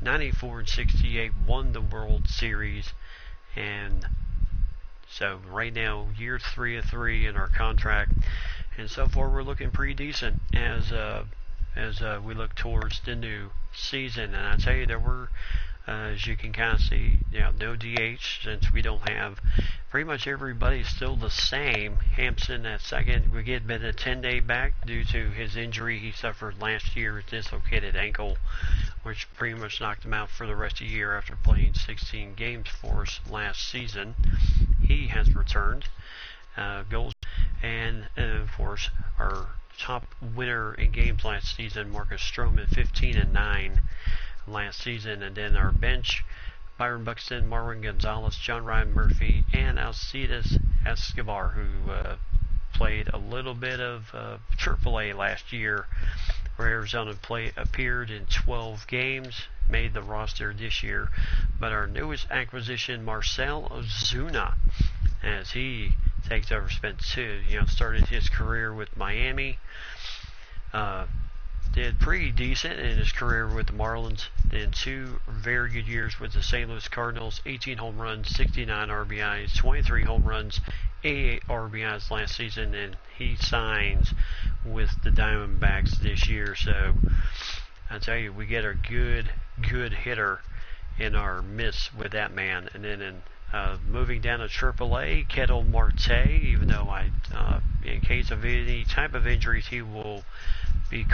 94 and 68, won the World Series, and so right now year 3 of 3 in our contract, and so far we're looking pretty decent as we look towards the new season. And I tell you, there were, as you can kind of see, no DH, since we don't have, pretty much everybody's still the same. Hampson at second, we get been a 10-day back due to his injury he suffered last year, his dislocated ankle, which pretty much knocked him out for the rest of the year after playing 16 games for us last season. He has returned. Goals, and of course our top winner in games last season, Marcus Stroman, 15 and 9 last season. And then our bench, Byron Buxton, Marwin Gonzalez, John Ryan Murphy, and Alcides Escobar, who played a little bit of AAA last year, where Arizona appeared in 12 games, made the roster this year. But our newest acquisition, Marcell Ozuna, as he takes over, started his career with Miami, did pretty decent in his career with the Marlins, then 2 very good years with the St. Louis Cardinals, 18 home runs, 69 RBIs, 23 home runs, 88 RBIs last season, and he signs with the Diamondbacks this year. So I tell you, we get a good hitter in our midst with that man. And then moving down to AAA, Ketel Marte, even though in case of any type of injuries, he will be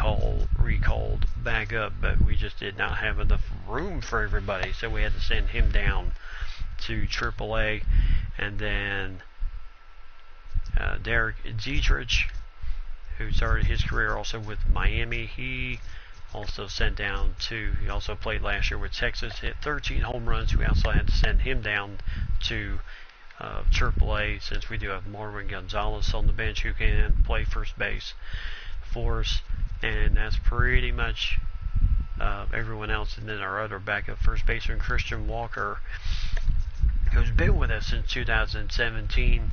recalled back up, but we just did not have enough room for everybody, so we had to send him down to AAA. And then Derek Dietrich, who started his career also with Miami, he also sent down to, he also played last year with Texas, hit 13 home runs. We also had to send him down to AAA, since we do have Marwin Gonzalez on the bench who can play first base for us. And that's pretty much everyone else. And then our other backup first baseman, Christian Walker, who's been with us since 2017,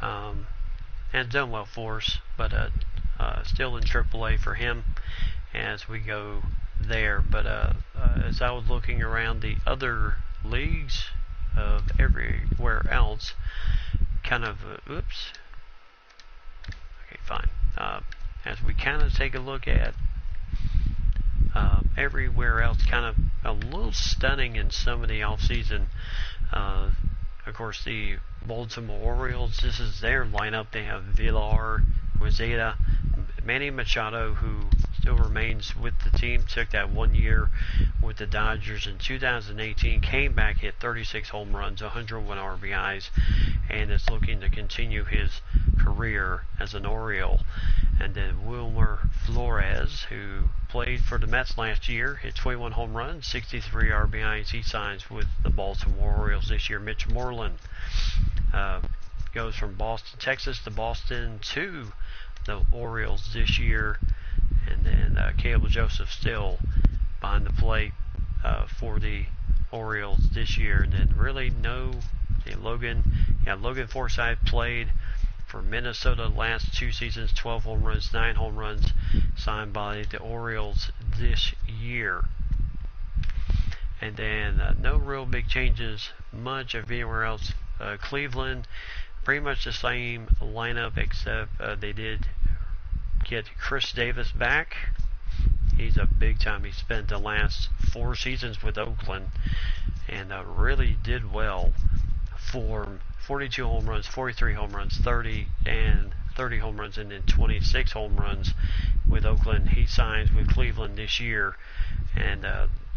and done well for us, but still in AAA for him as we go there. But as I was looking around the other leagues of everywhere else, kind of, as we kind of take a look at everywhere else, kind of a little stunning in some of the off-season. Of course, the Baltimore Orioles, this is their lineup. They have Villar, Quezada, Manny Machado, who still remains with the team, took that 1 year with the Dodgers in 2018, came back, hit 36 home runs, 101 RBIs, and is looking to continue his career as an Oriole. And then Wilmer Flores, who played for the Mets last year, hit 21 home runs, 63 RBIs. He signs with the Baltimore Orioles this year. Mitch Moreland goes from Boston, Texas to Boston to the Orioles this year. And then Caleb Joseph still behind the plate for the Orioles this year. And then really Logan Forsythe played for Minnesota last 2 seasons, 12 home runs, 9 home runs, signed by the Orioles this year. And then no real big changes much of anywhere else. Cleveland, pretty much the same lineup, except they did get Chris Davis back. He's a big time. He spent the last 4 seasons with Oakland and really did well for 42 home runs, 43 home runs, 30 home runs, and then 26 home runs with Oakland. He signs with Cleveland this year, and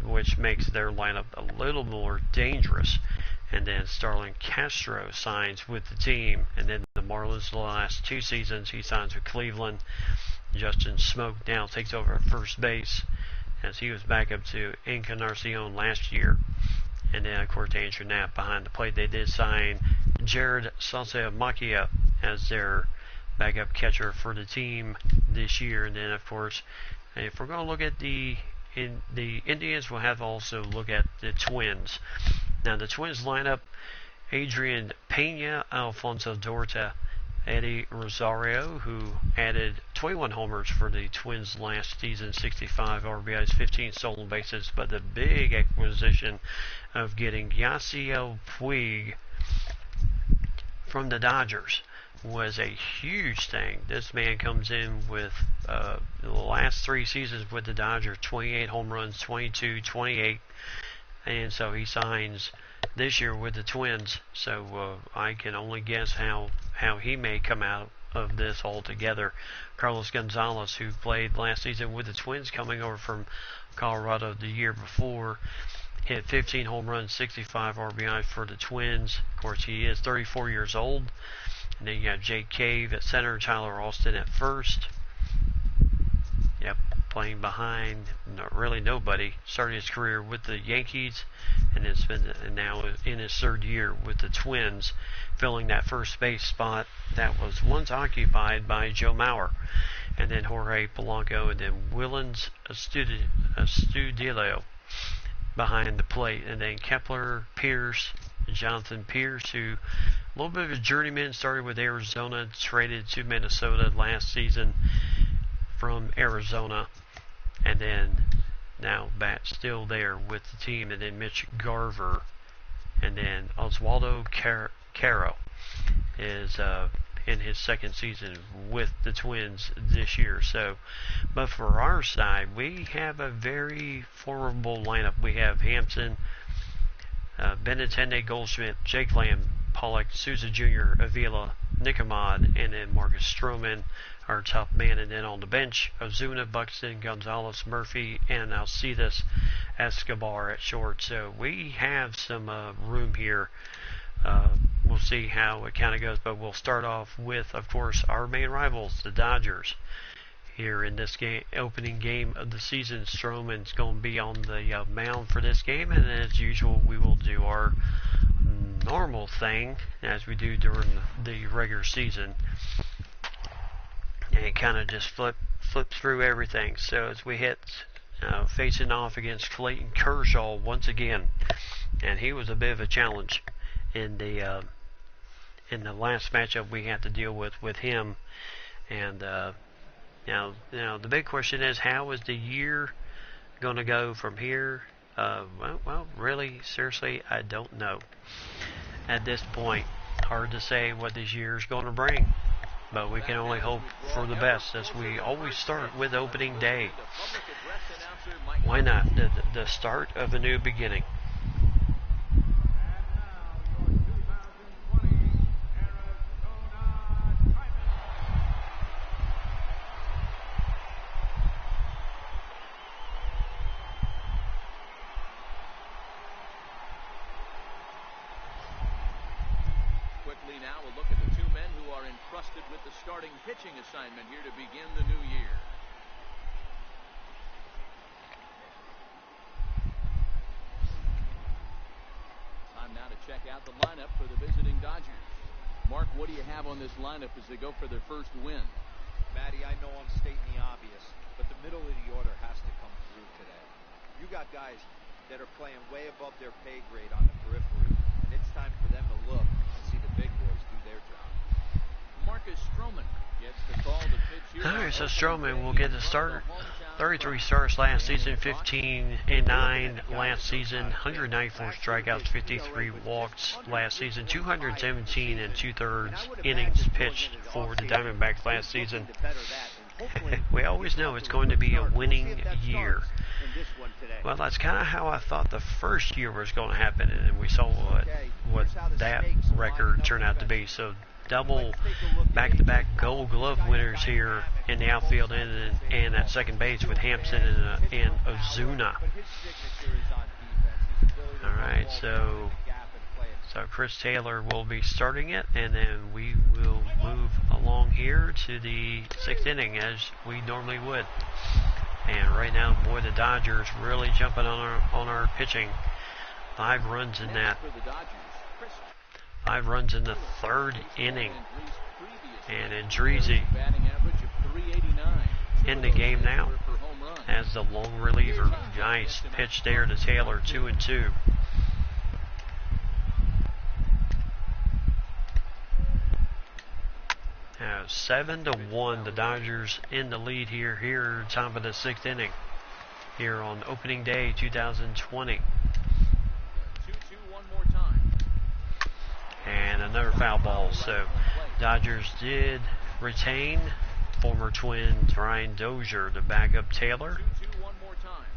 which makes their lineup a little more dangerous. And then Starlin Castro signs with the team, and then the Marlins the last 2 seasons he signs with Cleveland. Justin Smoke now takes over at first base, as he was back up to Encarnacion last year. And then, of course, Andrew Knapp behind the plate. They did sign Jared Salceamakia as their backup catcher for the team this year. And then, of course, if we're going to look at the Indians, we'll have to also look at the Twins. Now, the Twins lineup, Adrian Pena, Alfonso Dorta, Eddie Rosario, who added 21 homers for the Twins last season, 65 RBIs, 15 stolen bases. But the big acquisition of getting Yasiel Puig from the Dodgers was a huge thing. This man comes in with the last 3 seasons with the Dodgers, 28 home runs, 22, 28, and so he signs this year with the Twins. So I can only guess how he may come out of this altogether. Carlos Gonzalez, who played last season with the Twins, coming over from Colorado the year before, hit 15 home runs, 65 RBI for the Twins. Of course, he is 34 years old. And then you got Jake Cave at center, Tyler Austin at first. Yep, playing behind really nobody. Started his career with the Yankees, and it's been now in his 3rd year with the Twins, filling that first base spot that was once occupied by Joe Mauer. And then Jorge Polanco, and then Willens Astudillo behind the plate. And then Kepler, Pierce, Jonathan Pierce, who a little bit of a journeyman, started with Arizona, traded to Minnesota last season from Arizona, and then now back still there with the team. And then Mitch Garver, and then Oswaldo Caro is in his 2nd season with the Twins this year. So, but for our side, we have a very formidable lineup. We have Hampson, Benintendi, Goldschmidt, Jake Lamb, Pollock, Souza Jr., Avila, Nicomed, and then Marcus Stroman, our top man. And then on the bench, Ozuna, Buxton, Gonzalez, Murphy, and Alcides Escobar at short. So we have some room here. We'll see how it kind of goes, but we'll start off with, of course, our main rivals, the Dodgers. Here in this game, opening game of the season, Stroman's going to be on the mound for this game, and as usual, we will do our normal thing as we do during the regular season, and kind of just flip through everything. So as we hit facing off against Clayton Kershaw once again, and he was a bit of a challenge in the last matchup we had to deal with him. And now the big question is, how is the year going to go from here? Well, really, seriously, I don't know. At this point, hard to say what this year is going to bring, but we can only hope for the best, as we always start with opening day. Why not? The start of a new beginning. Pitching assignment here to begin the new year. Time now to check out the lineup for the visiting Dodgers. Mark, what do you have on this lineup as they go for their first win? Matty, I know I'm stating the obvious, but the middle of the order has to come through today. You got guys that are playing way above their pay grade on the periphery, and it's time for them to look and see the big boys do their job. Marcus Stroman gets the call to pitch here. Alright, so Stroman will get the start. 33 starts last season, 15-9 last season, 194 strikeouts, 53 walks last season, 217 and 2/3 innings pitched for the Diamondbacks last season. We always know it's going to be a winning year. Well, that's kind of how I thought the first year was going to happen, and we saw what that record turned out to be. So double back-to-back Gold Glove winners here in the outfield and at second base with Hampson and Ozuna. All right, so Chris Taylor will be starting it, and then we will move along here to the 6th inning as we normally would. And right now, boy, the Dodgers really jumping on our pitching. 5 runs in that. 5 runs in the 3rd inning. And Andreezy in the game now as the long reliever. Nice pitch there to Taylor, 2-2. 7-1, the Dodgers in the lead here, top of the 6th inning, here on opening day 2020. 2-2 one more time. And another foul ball. So Dodgers did retain former Twin Ryan Dozier to back up Taylor. 2-2 one more time.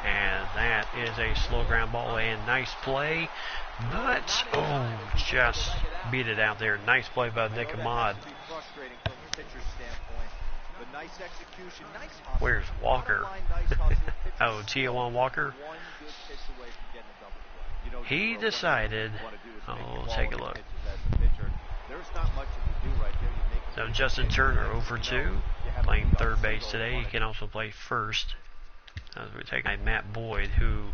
And that is a slow ground ball and nice play. But, just beat it out there. Nice play by Nick Ahmad. Frustrating from the pitcher's standpoint, but nice execution, nice hustle. Where's Walker? Nice hustle. Oh, T.O. Walker. One good pitch away from getting a double play. You know, He decided, take a look. There's not much you can do right there. You make So Justin Turner 0 for 2, playing third base today. He can also play first. We take Matt Boyd, who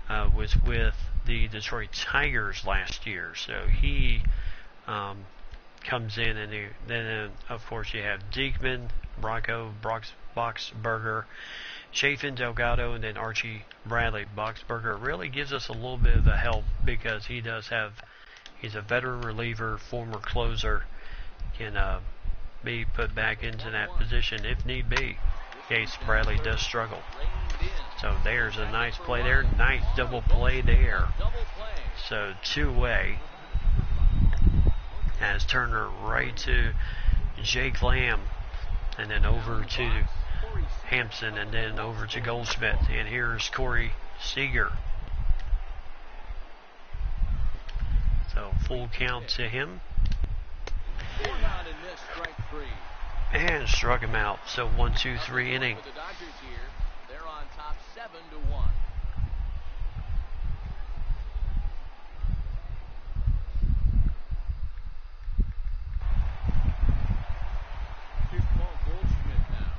was with the Detroit Tigers last year. So he comes in, and then of course you have Diekman, Bronco, Boxberger, Chafin, Delgado, and then Archie Bradley. Boxberger really gives us a little bit of a help because he's a veteran reliever, former closer, can be put back into that position if need be, in case Bradley does struggle. So there's a nice play there, nice double play there. So two-way as Turner right to Jake Lamb, and then over to Hampson, and then over to Goldschmidt. And here's Corey Seager. So full count to him. And struck him out. So 1-2-3 inning. The Dodgers here, they're on top 7-1. Here's Paul Goldschmidt now.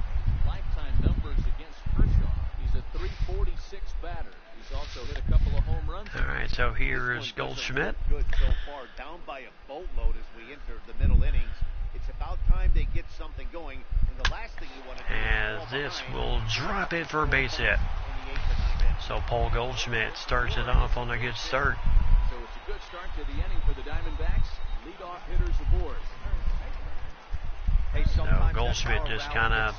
Lifetime numbers against Kershaw. He's a .346 batter. He's also hit a couple of home runs. All right, so here is Goldschmidt. Good so far, down by a boatload as we enter the middle innings. It's about time they get something going, and the last thing you want to do As this will drop it for a base hit. So Paul Goldschmidt starts it off on a good start. So it's a good start to the inning for the Diamondbacks. Leadoff hitters aboard. Hey, So Goldschmidt just kind of,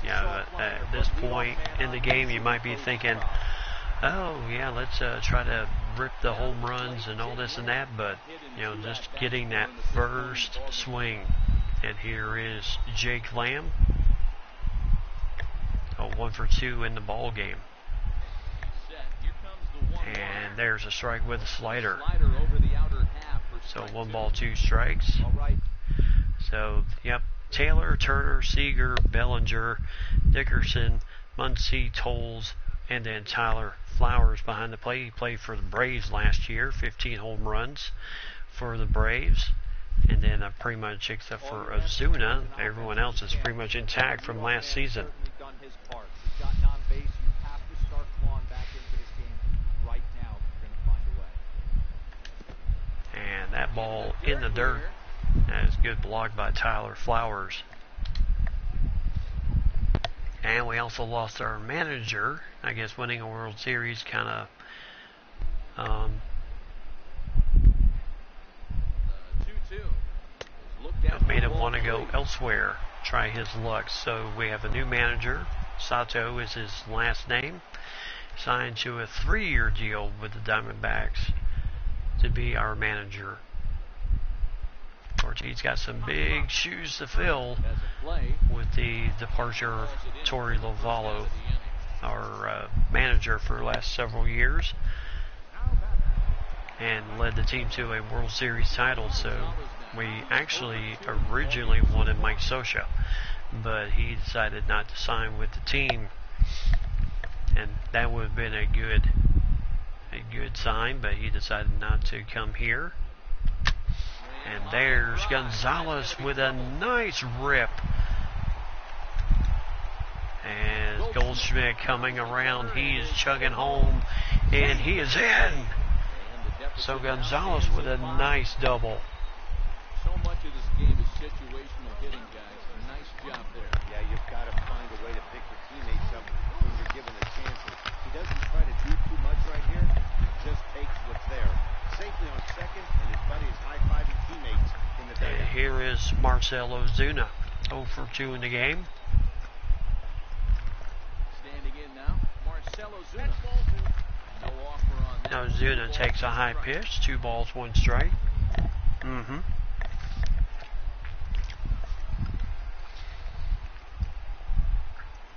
at this point in the game, you might be thinking, oh yeah, let's try to rip the home runs and all this and that, but just getting that first swing. And here is Jake Lamb. 1 for 2 in the ball game. And there's a strike with a slider. So 1 ball, 2 strikes. So, yep, Taylor, Turner, Seager, Bellinger, Dickerson, Muncy, Tolles, and then Tyler Flowers behind the plate. He played for the Braves last year, 15 home runs for the Braves. And then pretty much except for Ozuna, everyone else is pretty much intact from last season. And that ball in the dirt. That is good block by Tyler Flowers. And we also lost our manager. I guess winning a World Series kind of made him want to go elsewhere, try his luck. So we have a new manager. Sato is his last name. Signed to a 3-year deal with the Diamondbacks to be our manager. Of course, he's got some big shoes to fill with the departure of Torey Lovallo, our manager for the last several years, and led the team to a World Series title. So we actually originally wanted Mike Scioscia, but he decided not to sign with the team, and that would have been a good sign, but he decided not to come here. And there's Gonzalez with a nice rip. And Goldschmidt coming around. He is chugging home, and he is in. So Gonzalez with a nice double. So much of this game is situational hitting, guys. Nice job there. Yeah, you've got to find a way to pick your teammates up when you're given the chances. He doesn't try to do too much right here. He just takes what's there. Safely on second, and his buddy is high-fiving teammats in the And is Marcell Ozuna, 0 for 2 in the game. Standing in now, Marcell Ozuna. No offer on that. Ozuna takes a high pitch, 2 balls, 1 strike.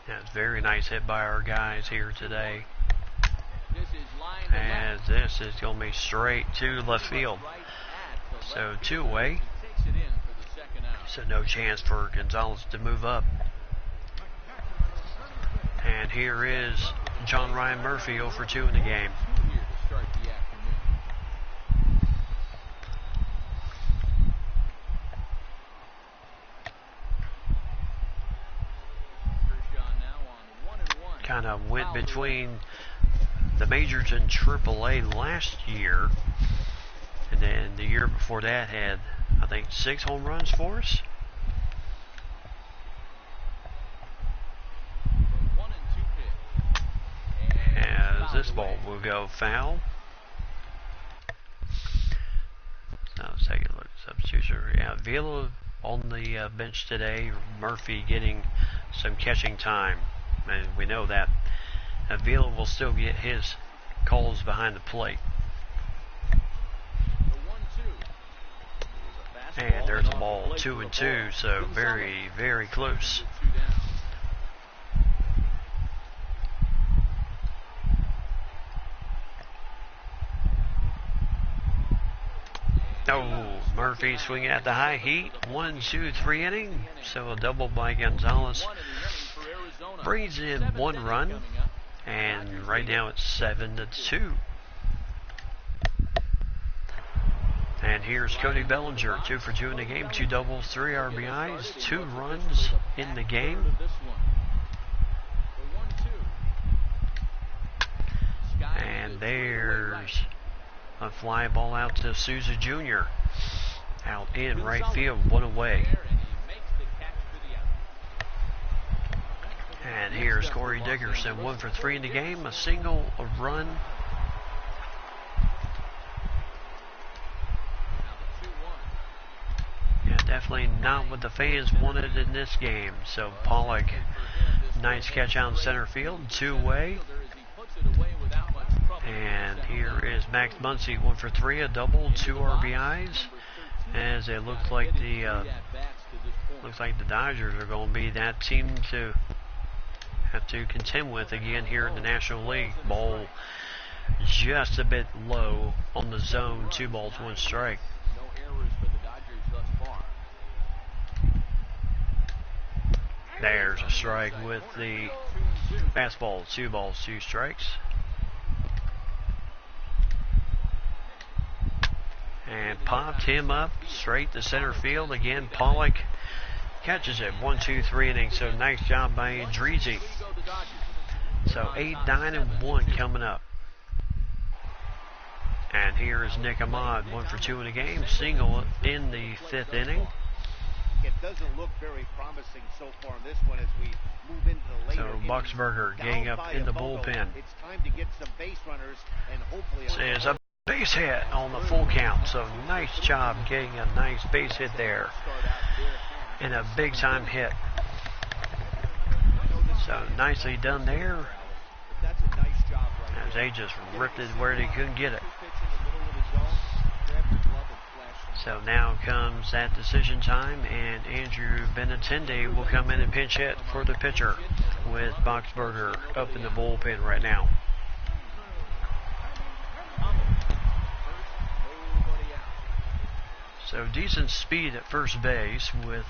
That's very nice hit by our guys here today. As this is going to be straight to left field. So 2 away. So no chance for Gonzalez to move up. And here is John Ryan Murphy, 0 for 2 in the game. Kind of went between the majors and AAA last year, and then the year before that had, I think, 6 home runs for us. As this ball will go foul. Now let's take a look at substitution. Yeah, Vila on the bench today. Murphy getting some catching time. And we know that Vila will still get his calls behind the plate. And there's a ball, 2-2, so very, very close. Oh, Murphy swinging at the high heat. 1, 2, 3 inning. So a double by Gonzalez brings in 1 run, and right now it's 7-2. And here's Cody Bellinger, 2 for 2 in the game, 2 doubles, 3 RBIs, 2 runs in the game. And there's a fly ball out to Souza Jr. out in right field, 1 away. And here's Corey Dickerson, 1 for 3 in the game, a single, a run. Yeah, definitely not what the fans wanted in this game. So Pollock, nice catch out in center field, 2 away. And here is Max Muncy, 1 for 3, a double, 2 RBIs. As it looks like the Dodgers are going to be that team to have to contend with again here in the National League. Ball just a bit low on the zone, 2 balls, 1 strike. No errors for the Dodgers thus far. There's a strike with the fastball, 2 balls, 2 strikes. And popped him up straight to center field. Again, Pollock catches it. 1, 2, 3 innings. So nice job by Dreezy. So 8, 9, and 1 coming up. And here is Nick Ahmad, 1 for 2 in the game. Single in the 5th inning. It doesn't look very promising so far in this one as we move into the later So Boxberger getting up in the bullpen. It's time to get some base runners and hopefully There's a base hit on the full count. So nice job getting a nice base hit there. And a big time hit. So nicely done there. As they just ripped it where they couldn't get it. So now comes that decision time, and Andrew Benintendi will come in and pinch hit for the pitcher with Boxberger up in the bullpen right now. So decent speed at first base with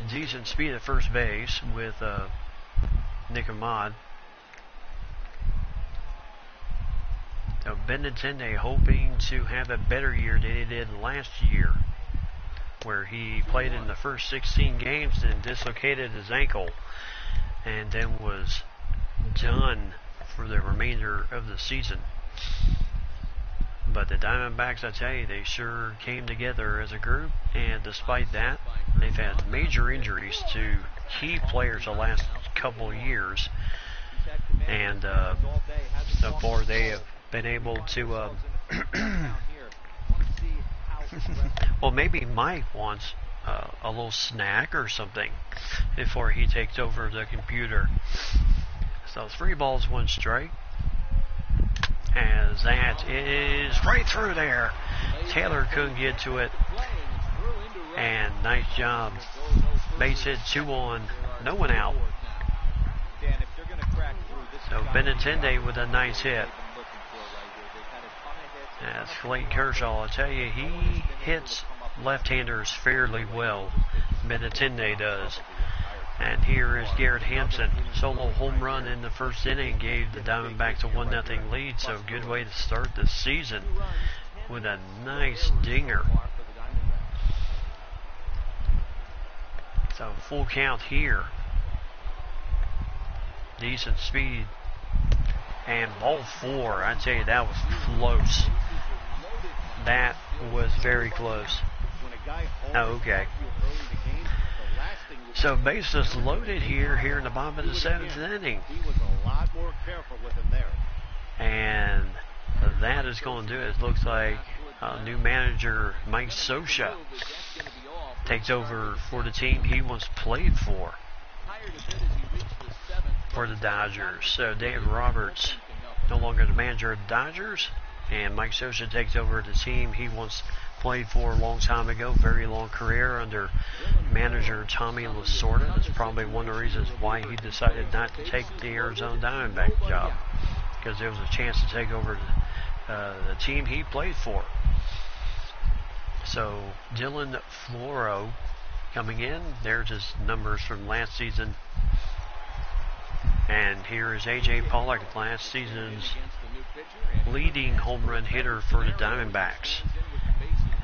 decent speed at first base with Nick Ahmad. So Benintendi hoping to have a better year than he did last year, where he played in the first 16 games and dislocated his ankle and then was done for the remainder of the season. But the Diamondbacks, I tell you, they sure came together as a group, and despite that, they've had major injuries to key players the last couple of years, and so far they have been able to Well, maybe Mike wants a little snack or something before he takes over the computer. So 3 balls, 1 strike. As that is right through there. Taylor couldn't get to it. And nice job. Base hit, 2 on, no one out. So Benintendi with a nice hit. As Clayton Kershaw, I'll tell you, he hits left-handers fairly well. Benintendi does. And here is Garrett Hampson. Solo home run in the first inning gave the Diamondbacks a 1-0 lead. So good way to start the season with a nice dinger. So full count here. Decent speed. And ball 4. I tell you, that was close. That was very close. Oh, okay. So bases loaded here in the bottom of the 7th inning. And that is going to do it. It looks like new manager Mike Scioscia takes over for the team he once played for the Dodgers. So Dave Roberts no longer the manager of the Dodgers, and Mike Scioscia takes over the team he once played for a long time ago. Very long career under manager Tommy Lasorda. That's probably one of the reasons why he decided not to take the Arizona Diamondback job, because there was a chance to take over the team he played for. So Dylan Floro coming in. There's his numbers from last season. And here is A.J. Pollock, last season's leading home run hitter for the Diamondbacks.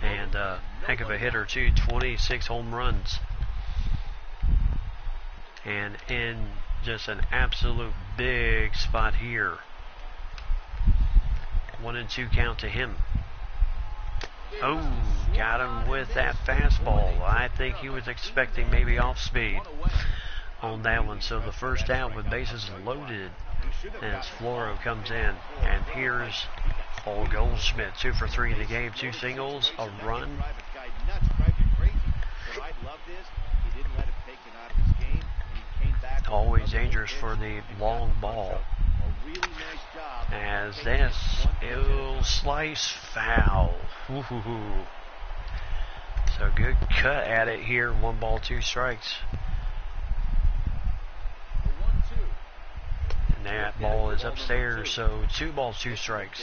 And heck of a hitter too, 26 home runs. And in just an absolute big spot here. 1-2 count to him. Oh, got him with that fastball. I think he was expecting maybe off speed on that one. So the first out with bases loaded as Floro comes in. And here's Paul Goldschmidt, 2 for 3 in the game, 2 singles, a run. Always dangerous for the long ball. As this will slice foul. Ooh. So good cut at it here. 1 ball, 2 strikes. And that ball is upstairs, so 2 balls, 2 strikes.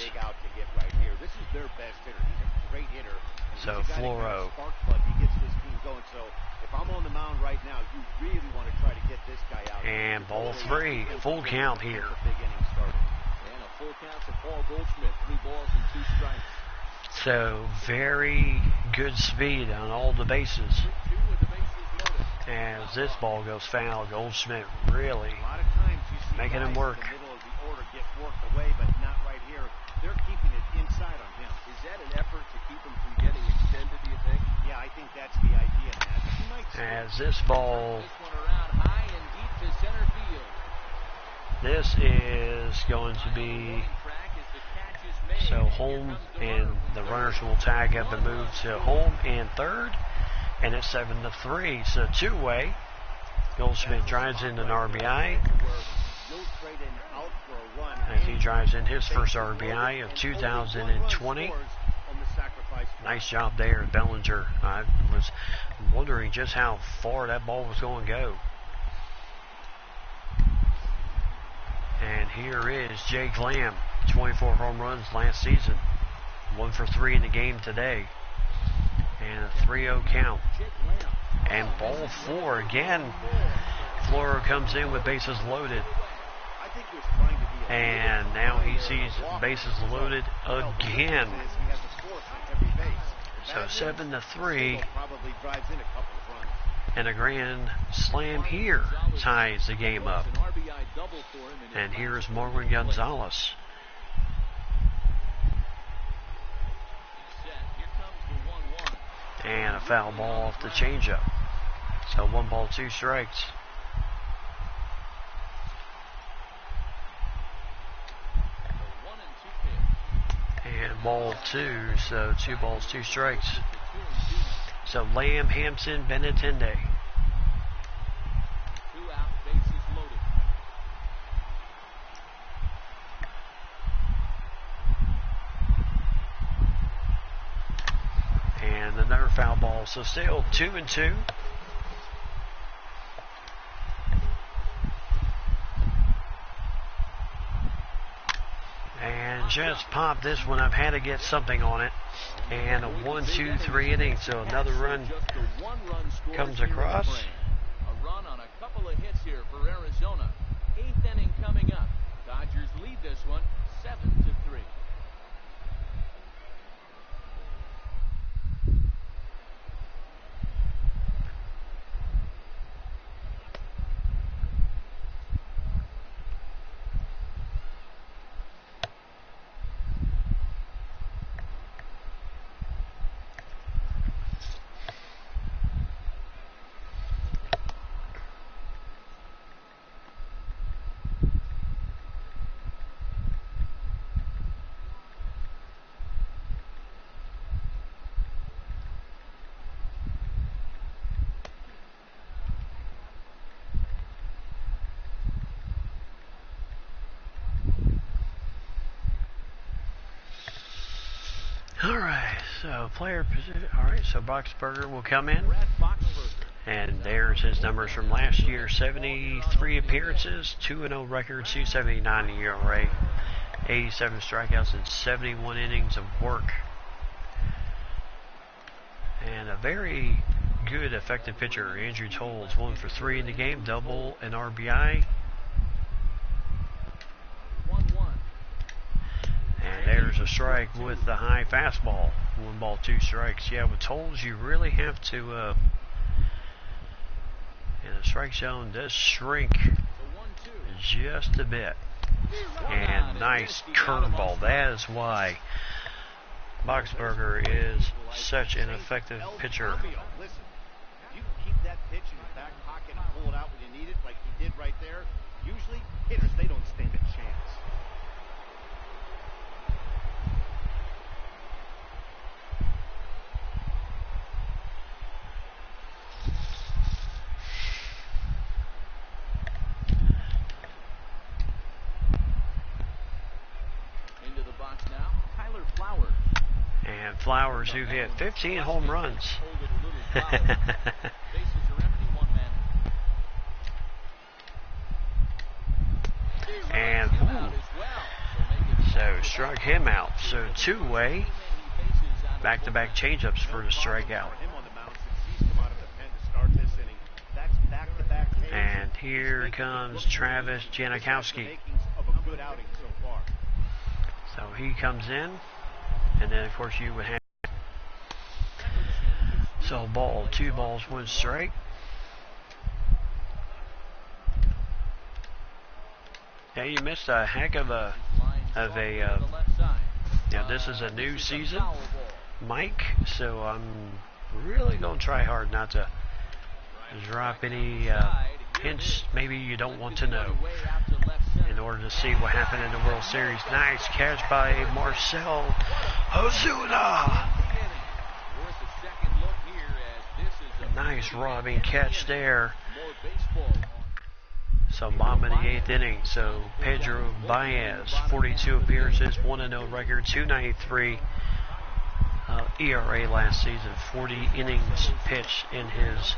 So Floro. And ball 3, full count here. Full count to Paul Goldschmidt, 3 balls and 2 strikes. So very good speed on all the bases. As this ball goes foul, Goldschmidt really making him work. They're keeping it inside on him. Is that an effort to keep him from getting extended, do you think? Yeah, I think that's the idea, Matt. As this ball, This one around high and deep to center field. this is going to be so home, and the runners will tag up and move to home and third, and it's 7-3. So 2-way. Goldschmidt drives in an RBI as he drives in his first RBI of 2020. Nice job there, Bellinger. I was wondering just how far that ball was going to go. And here is Jake Lamb, 24 home runs last season, 1 for 3 in the game today, and a 3-0 count. And ball 4 again. Floro comes in with bases loaded, and now he sees bases loaded again. So 7-3, and a grand slam here ties the game up. And here's Marwin Gonzalez. And a foul ball off the changeup. So 1 ball, 2 strikes. And ball 2, so 2 balls, 2 strikes. So Lamb, Hampson, Benetende. 2 out, bases loaded. And another foul ball. So still 2-2. And just popped this one. I've had to get something on it. And a 1-2-3 inning. So another run comes across. A run on a couple of hits here for Arizona. 8th inning coming up. Dodgers lead this one 7-3. Alright, so player position. Alright, so Boxberger will come in. And there's his numbers from last year. 73 appearances, 2-0 record, 2.79 ERA, 87 strikeouts, and 71 innings of work. And a very good, effective pitcher. Andrew Tolles, 1 for 3 in the game, double, and RBI. And there's a strike with the high fastball. 1 ball, 2 strikes. Yeah, with Tolles, you really have to, and the strike zone does shrink just a bit. And nice curveball. That is why Boxberger is such an effective pitcher. Listen, if you can keep that pitch in the back pocket and pull it out when you need it, like he did right there, usually hitters, they don't stand a chance. And Flowers, who hit 15 home runs. And so struck him out. So 2-way, back-to-back changeups for the strikeout. And here comes Travis Janikowski. So he comes in. And then, of course, you would have. So, 2 balls, 1 strike. Yeah, you missed a heck of a. This is a new season, Mike. So I'm really gonna try hard not to drop any hints maybe you don't want to know in order to see what happened in the World Series. Nice catch by Marcell Ozuna. Nice robbing catch there. So bomb in the 8th inning. So Pedro Baez, 42 appearances, 1-0 record, 2.93 ERA last season, 40 innings pitched in his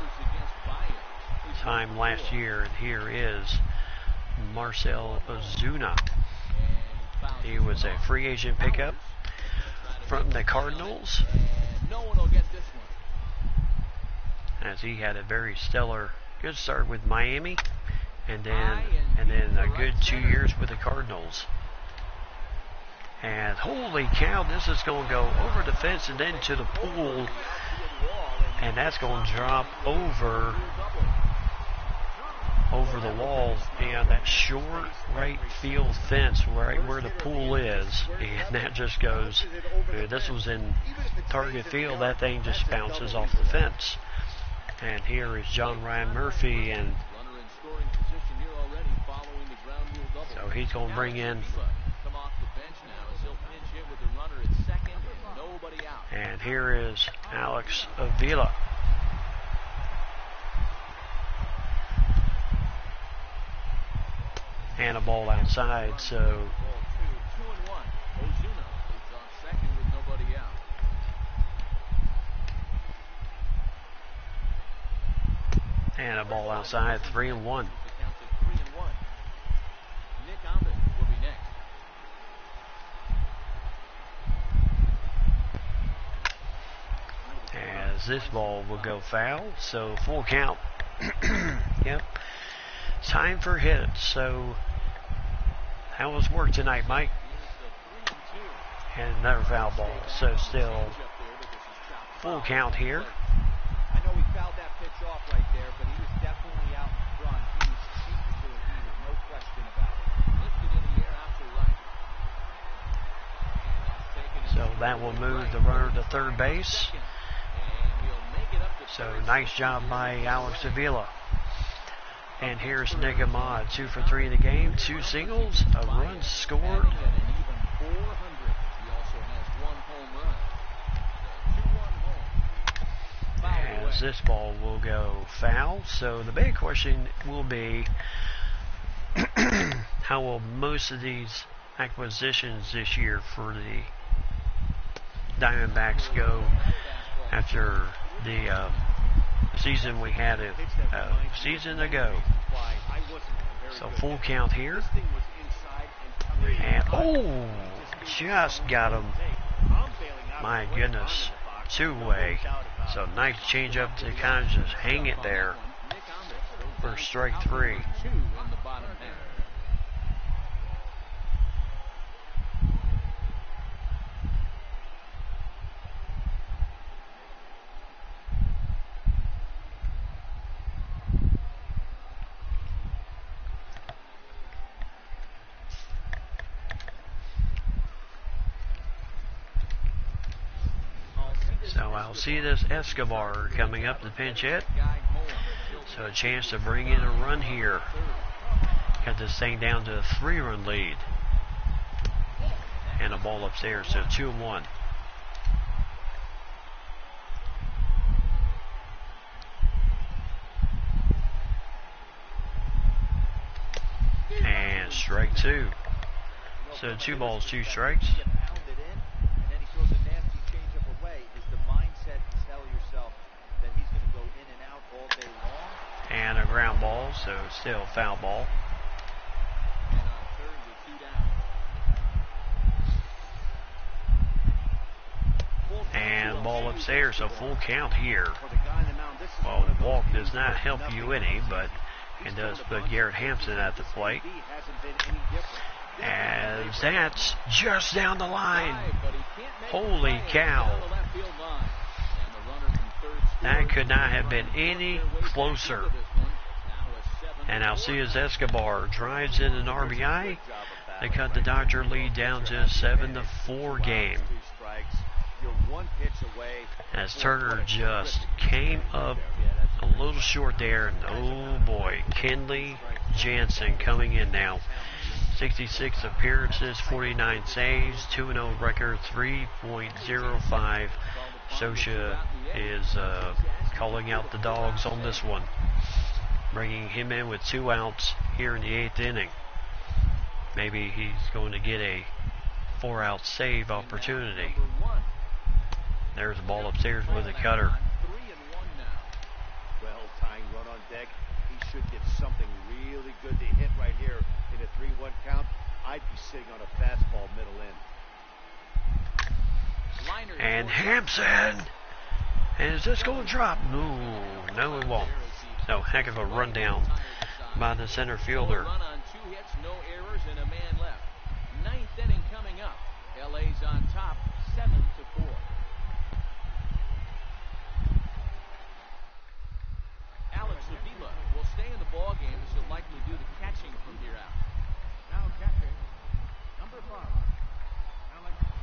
time last year. And here is Marcell Ozuna. He was a free agent pickup from the Cardinals, as he had a very stellar, good start with Miami, and then a good 2 years with the Cardinals. And holy cow, this is going to go over the fence and then to the pool, and that's going to drop over the wall, and that short right field fence right where the pool is, and that just goes. This was in target field. That thing just bounces off the fence. And here is John Ryan Murphy, and so he's going to bring in. Come off the bench now as he'll pinch hit with the runner at second and nobody out. And here is Alex Avila. And a ball outside, so 2-1. Ozuna leads off second with nobody out. and a ball outside, 3-1. The count's at 3-1. Nick Ahmed will be next. As this ball will go foul, so full count. Yep. Time for hits. So how was work tonight, Mike? And another foul ball. So still full count here. I know he fouled that pitch off right there, but he was definitely out in front. He was cheating to it. There's no question about it. Lifted in the air out to right. So that will move the runner to third base. So nice job by Alex Avila. And here's Nick Ahmed, 2 for 3 in the game, 2 singles, a run scored. As this ball will go foul. So the big question will be, how will most of these acquisitions this year for the Diamondbacks go after the season we had a season ago? So full count here. And just got him. My goodness, two-way. So nice change up to kind of just hang it there for strike 3. So Alcides Escobar coming up to pinch hit. So a chance to bring in a run here. Got this thing down to a 3-run lead. And a ball upstairs, so 2-1. And strike 2. So 2 balls, 2 strikes. And a ground ball, so still foul ball. And ball upstairs, so full count here. Well, walk does not help you any, but it does put Garrett Hampson at the plate. As that's just down the line. Holy cow. That could not have been any closer. And Alcides Escobar drives in an RBI. They cut the Dodger lead down to a 7-4 game. As Turner just came up a little short there. And oh boy, Kenley Jansen coming in now. 66 appearances, 49 saves, 2-0 record, 3.05. Scioscia is calling out the dogs on this one, bringing him in with 2 outs here in the 8th inning. Maybe he's going to get a 4-out save opportunity. There's a ball upstairs with a cutter. Well-timed run on deck. He should get something really good to hit right here in a 3-1 count. I'd be sitting on a fastball middle in. And Hampson, and is this going to drop? No, it won't. So heck of a rundown by the center fielder. Run on 2 hits, no errors, and a man left. 9th inning coming up. LA's on top, 7-4. Alex Avila will stay in the ball game as he'll likely do the catching from here out. Now catching, number 5, Alex Avila.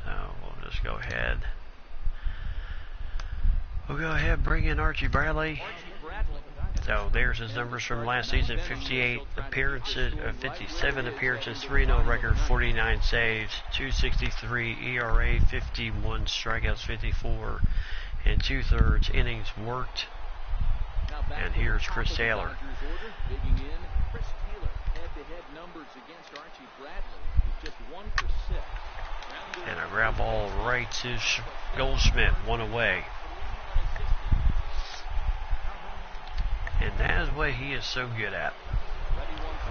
So we'll just go ahead go ahead and bring in Archie Bradley. Archie Bradley. So there's his numbers from last season: 58 appearances, 57 appearances, 3-0 record, 49 saves, 2.63 ERA, 51 strikeouts, 54 and 2/3 innings worked. Now back And to the here's top Chris of the Taylor. Dodgers order, digging in, Chris Taylor. Head-to-head numbers against Archie Bradley. He's just 1 for 6. And a ground ball right to Goldschmidt, one away. And that is what he is so good at.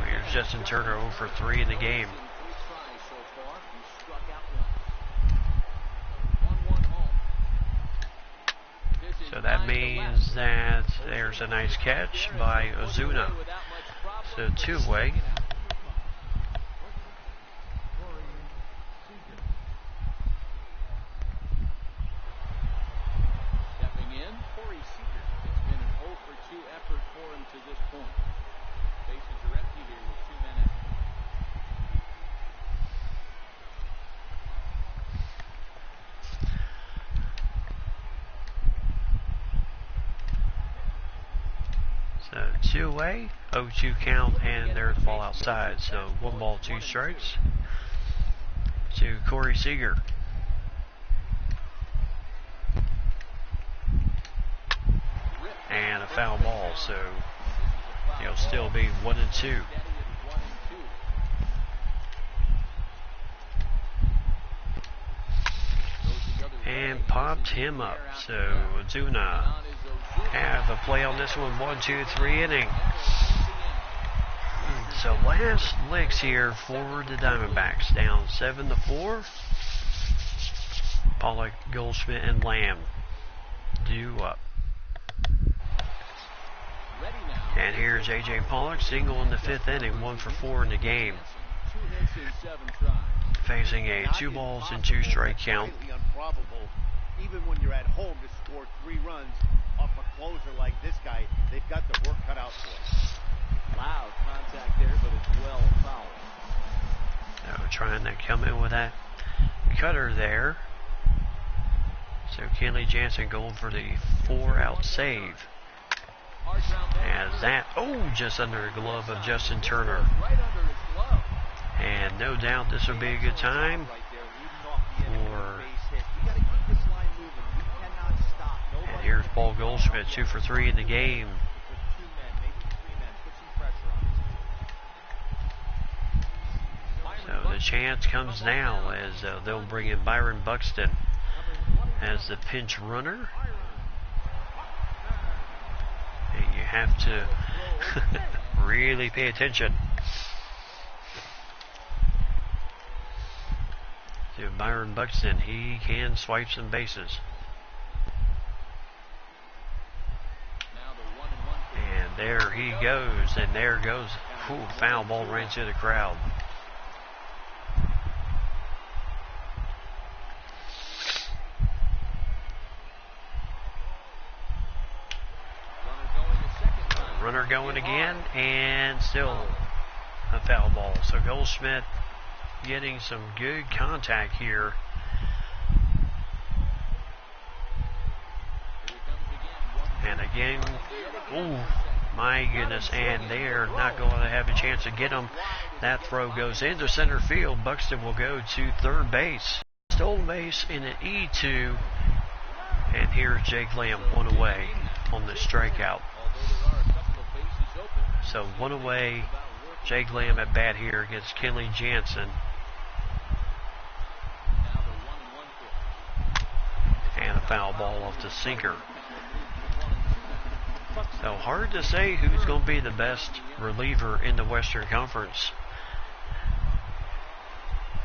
Here's Justin Turner 0 for 3 in the game. So that means that there's a nice catch by Ozuna. So two-way. Stepping in, Corey Seager. It's been an 0 for 2 effort for him to this point. Bases are empty here with 2 men out. So two-way, 0-2 count, and there's the ball outside. So 1 ball, 2 strikes to Corey Seager. And a foul ball, so it'll still be 1-2. And popped him up. So Ozuna have a play on this one, 1, 2, 3 inning. So last licks here for the Diamondbacks, down 7-4. Pollock, Goldschmidt, and Lamb due up. And here's A.J. Pollock, single in the 5th inning, 1 for 4 in the game. Facing a 2 balls and 2 strike count. Even when you're at home to score 3 runs off a closer like this guy, they've got the work cut out for them. Loud contact there, but it's well fouled. So trying to come in with that cutter there. So Kenley Jansen going for the 4-out save. As that, just under the glove of Justin Turner. And no doubt this will be a good time for. And here's Paul Goldschmidt, 2 for 3 in the game. So the chance comes now as they'll bring in Byron Buxton as the pinch runner. And you have to really pay attention to Byron Buxton. He can swipe some bases. And there he goes, and there goes. Foul ball right into the crowd. Runner going again, and still a foul ball. So Goldschmidt getting some good contact here. And again, my goodness, and they're not going to have a chance to get him. That throw goes into center field. Buxton will go to third base. Stolen base in an E2. And here's Jake Lamb, 1 away on the strikeout. So 1 away, Jake Lamb at bat here against Kenley Jansen. And a foul ball off the sinker. So hard to say who's going to be the best reliever in the Western Conference.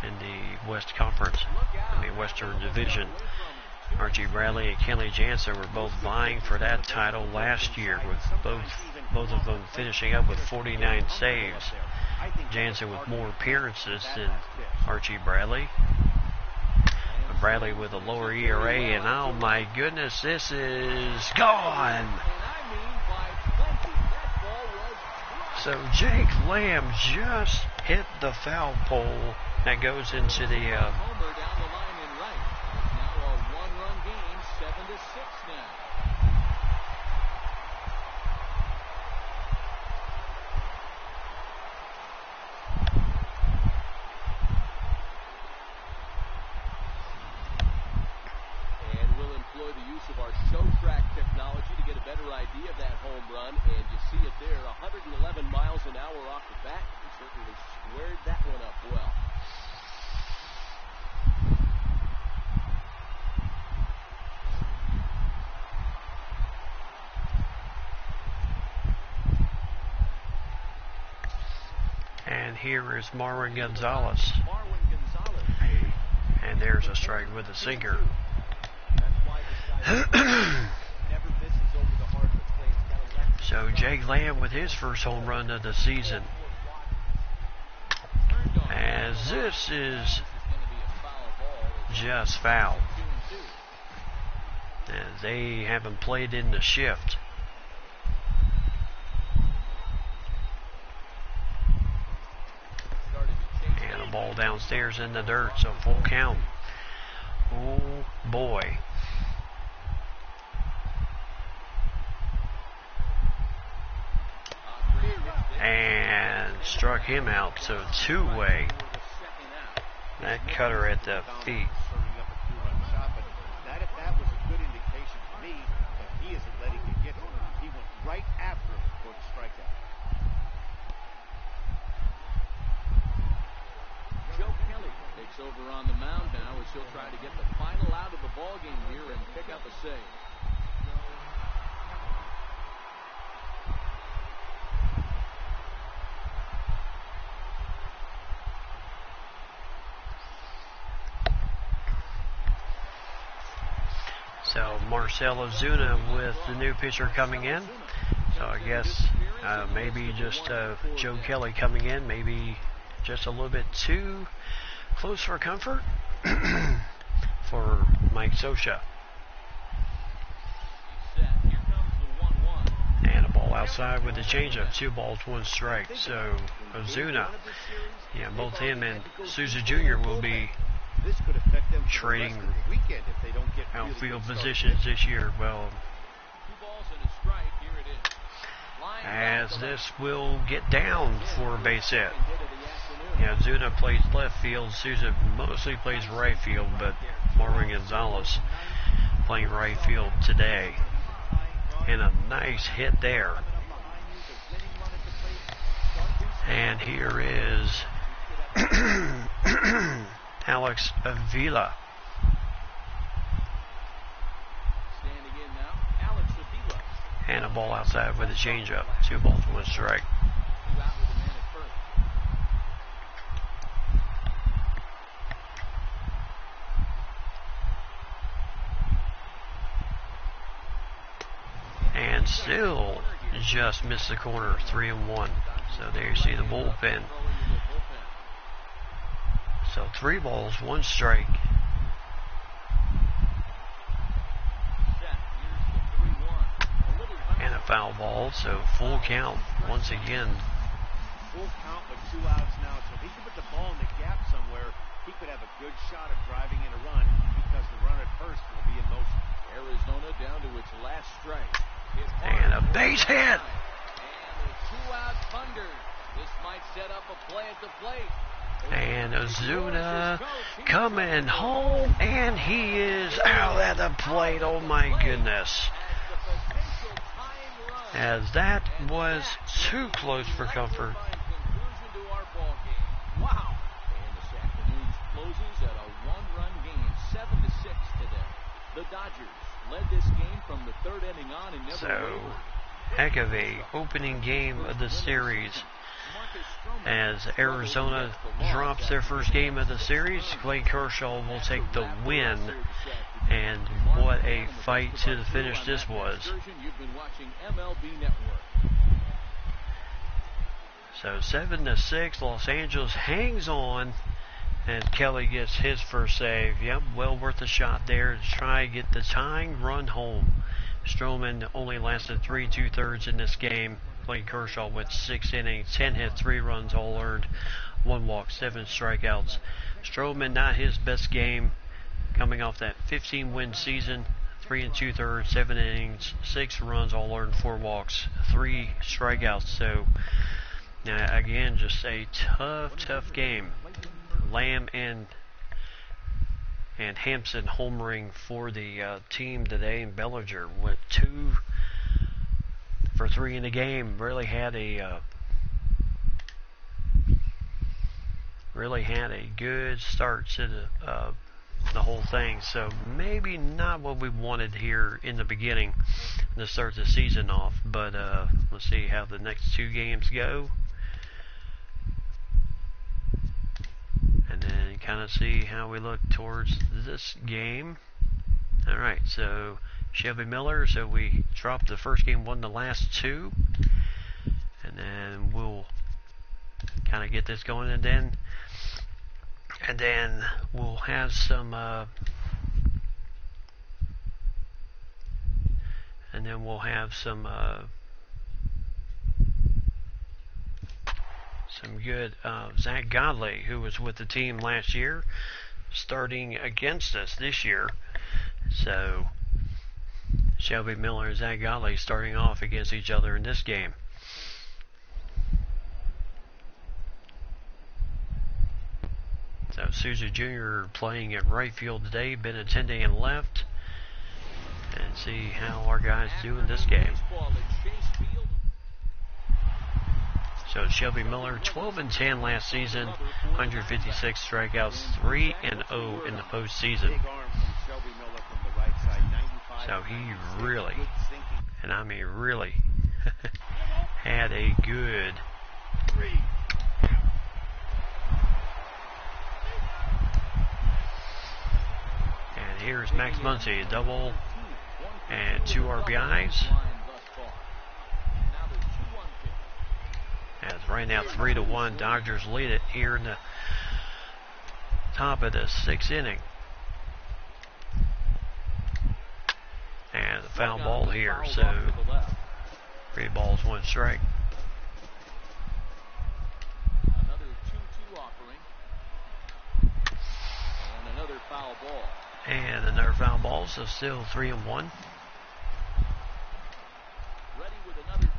In the Western Division. Archie Bradley and Kenley Jansen were both vying for that title last year, with both of them finishing up with 49 saves. Jansen with more appearances than Archie Bradley. Bradley with a lower ERA, and oh my goodness, this is gone. So Jake Lamb just hit the foul pole that goes into the here is Marwin Gonzalez. Marwin Gonzalez. And there's a strike with a sinker. That's why this guy never misses over the heart of the plate. He's got a left. So Jake Lamb with his first home run of the season. As this is just foul. As they haven't played in the shift. And a ball downstairs in the dirt, so full count. Oh boy. And struck him out, so two-way. That cutter at the feet. Serving up a two-run shot, but that was a good indication to me that he isn't letting it get to him. He went right after him for the strikeout. Joe Kelly takes over on the mound now as he'll try to get the final out of the ball game here and pick up a save. So Marcell Ozuna with the new pitcher coming in. So I guess maybe just Joe Kelly coming in, maybe just a little bit too close for comfort for Mike Scioscia. Here comes the 1-1. And a ball outside with the changeup. 2 balls, 1 strike. So Ozuna, yeah, both him and Souza Jr. will be This could affect them for the trading rest of the weekend if they don't get really outfield good starts. positions this year. Well, 2 balls and a strike. Here it is. Line as drive to this left. will get down for a base hit. Second hit of the afternoon. Yeah, Zuna plays left field. Souza mostly plays right field, but Marwin Gonzalez playing right field today. And a nice hit there. And here is Alex Avila. Standing in now, Alex Avila. And a ball outside with a changeup. 2 balls, 1 strike. 2 out with a man at first. And still just missed the corner. 3-1. So there you see the bullpen. So 3 balls, 1 strike. And a foul ball, so full count once again. Full count with 2 outs now, so if he can put the ball in the gap somewhere, he could have a good shot at driving in a run because the runner at first will be in motion. Arizona down to its last strike. Hit And a hard. base hit. And a 2-out thunder. This might set up a play at the plate. And Ozuna coming home, and he is out at the plate. Oh my goodness. As that was too close for comfort. Wow. And this afternoon's closes at a 1-run game, 7-6 today. The Dodgers led this game from the 3rd inning on and never So, wavered. heck of a opening game of the series. As Arizona drops their first game of the series, Clay Kershaw will take the win. And what a fight to the finish this was. You've been watching MLB Network. So 7-6, Los Angeles hangs on, and Kelly gets his first save. Yep, well worth a shot there to try to get the tying run home. Stroman only lasted 3 2/3 in this game. Clay Kershaw with 6 innings, 10 hits, 3 runs, all earned, 1 walk, 7 strikeouts. Stroman not his best game, coming off that 15-win season, 3 2/3, 7 innings, 6 runs, all earned, 4 walks, 3 strikeouts. So again, just a tough game. Lamb and Hampson homering for the team today, and Bellinger went 2 for 3 in the game. Really had a good start to the whole thing. So maybe not what we wanted here in the beginning to start the season off, but let's see how the next 2 games go. kind of see how we look towards this game. Alright, so Shelby Miller, so we dropped the first game, won the last two. And then we'll kind of get this going, and then we'll have some some good Zach Godley, who was with the team last year, starting against us this year. So Shelby Miller and Zach Godley starting off against each other in this game. So Souza Jr. playing at right field today, been attending in left, and see how our guys do in this game. So Shelby Miller, 12-10 last season, 156 strikeouts, 3-0 in the postseason. So he really, and I mean really, had a good and here's Max Muncy, a double and 2 RBIs. As right now 3-1, Dodgers lead it here in the top of the 6th inning. And the foul ball here, so 3 balls, 1 strike. Another 2-2 offering. And another foul ball. And another foul ball, so still 3-1. Ready with another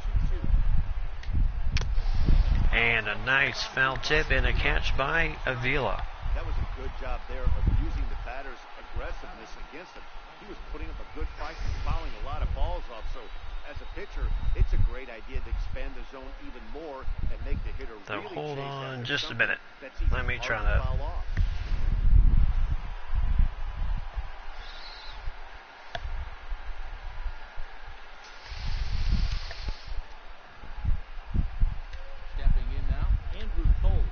2-2. And a nice foul tip and a catch by Avila. That was a good job there of using the batter's aggressiveness against him. He was putting up a good fight and fouling a lot of balls off. So, as a pitcher, it's a great idea to expand the zone even more and make the hitter So really hold chase on after just a something minute. that's even Let me hard try to to foul off. Stepping in now, Andrew Toles.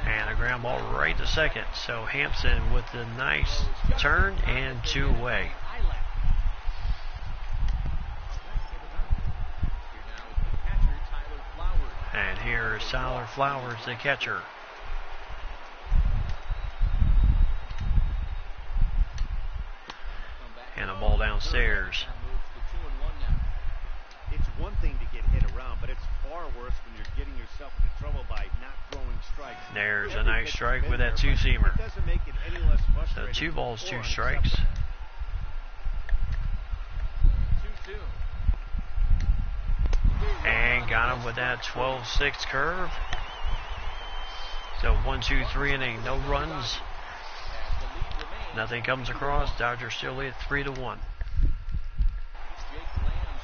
And a ground ball right to second. So Hampson with the nice turn and 2 away. And here is Tyler Flowers, the catcher. And a ball downstairs. It's one thing to get hit around, but it's far worse when you're getting yourself into trouble by not throwing strikes. There's a nice strike with that 2-seamer. It doesn't make it any less So frustrating 2 balls, or 2 strikes. 2-2. And got him with that 12-6 curve. So 1-2-3 inning, no runs. Nothing comes across. Dodgers still lead 3-1. Jake Lamb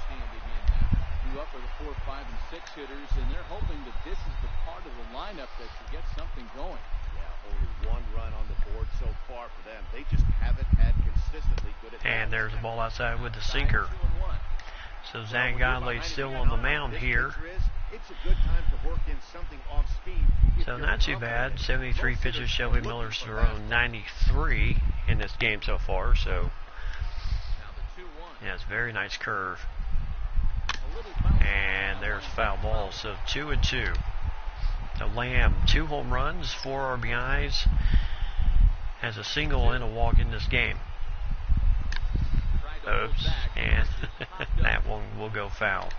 standing in now. Grew up with the 4, 5, and 6 hitters, and they're hoping that this is the part of the lineup that should get something going. Yeah, only 1 run on the board so far for them. They just haven't had consistently good at And there's a ball outside with the sinker. So Zach Godley still on the mound here. It's a good time to work in something off speed. So not too bad. 73 pitches. Shelby Miller's thrown 93 in this game so far. So yeah, it's a very nice curve. And there's foul ball. So 2-2. So Lamb, 2 home runs, 4 RBIs, has a single and a walk in this game. Oops, and that one will go foul.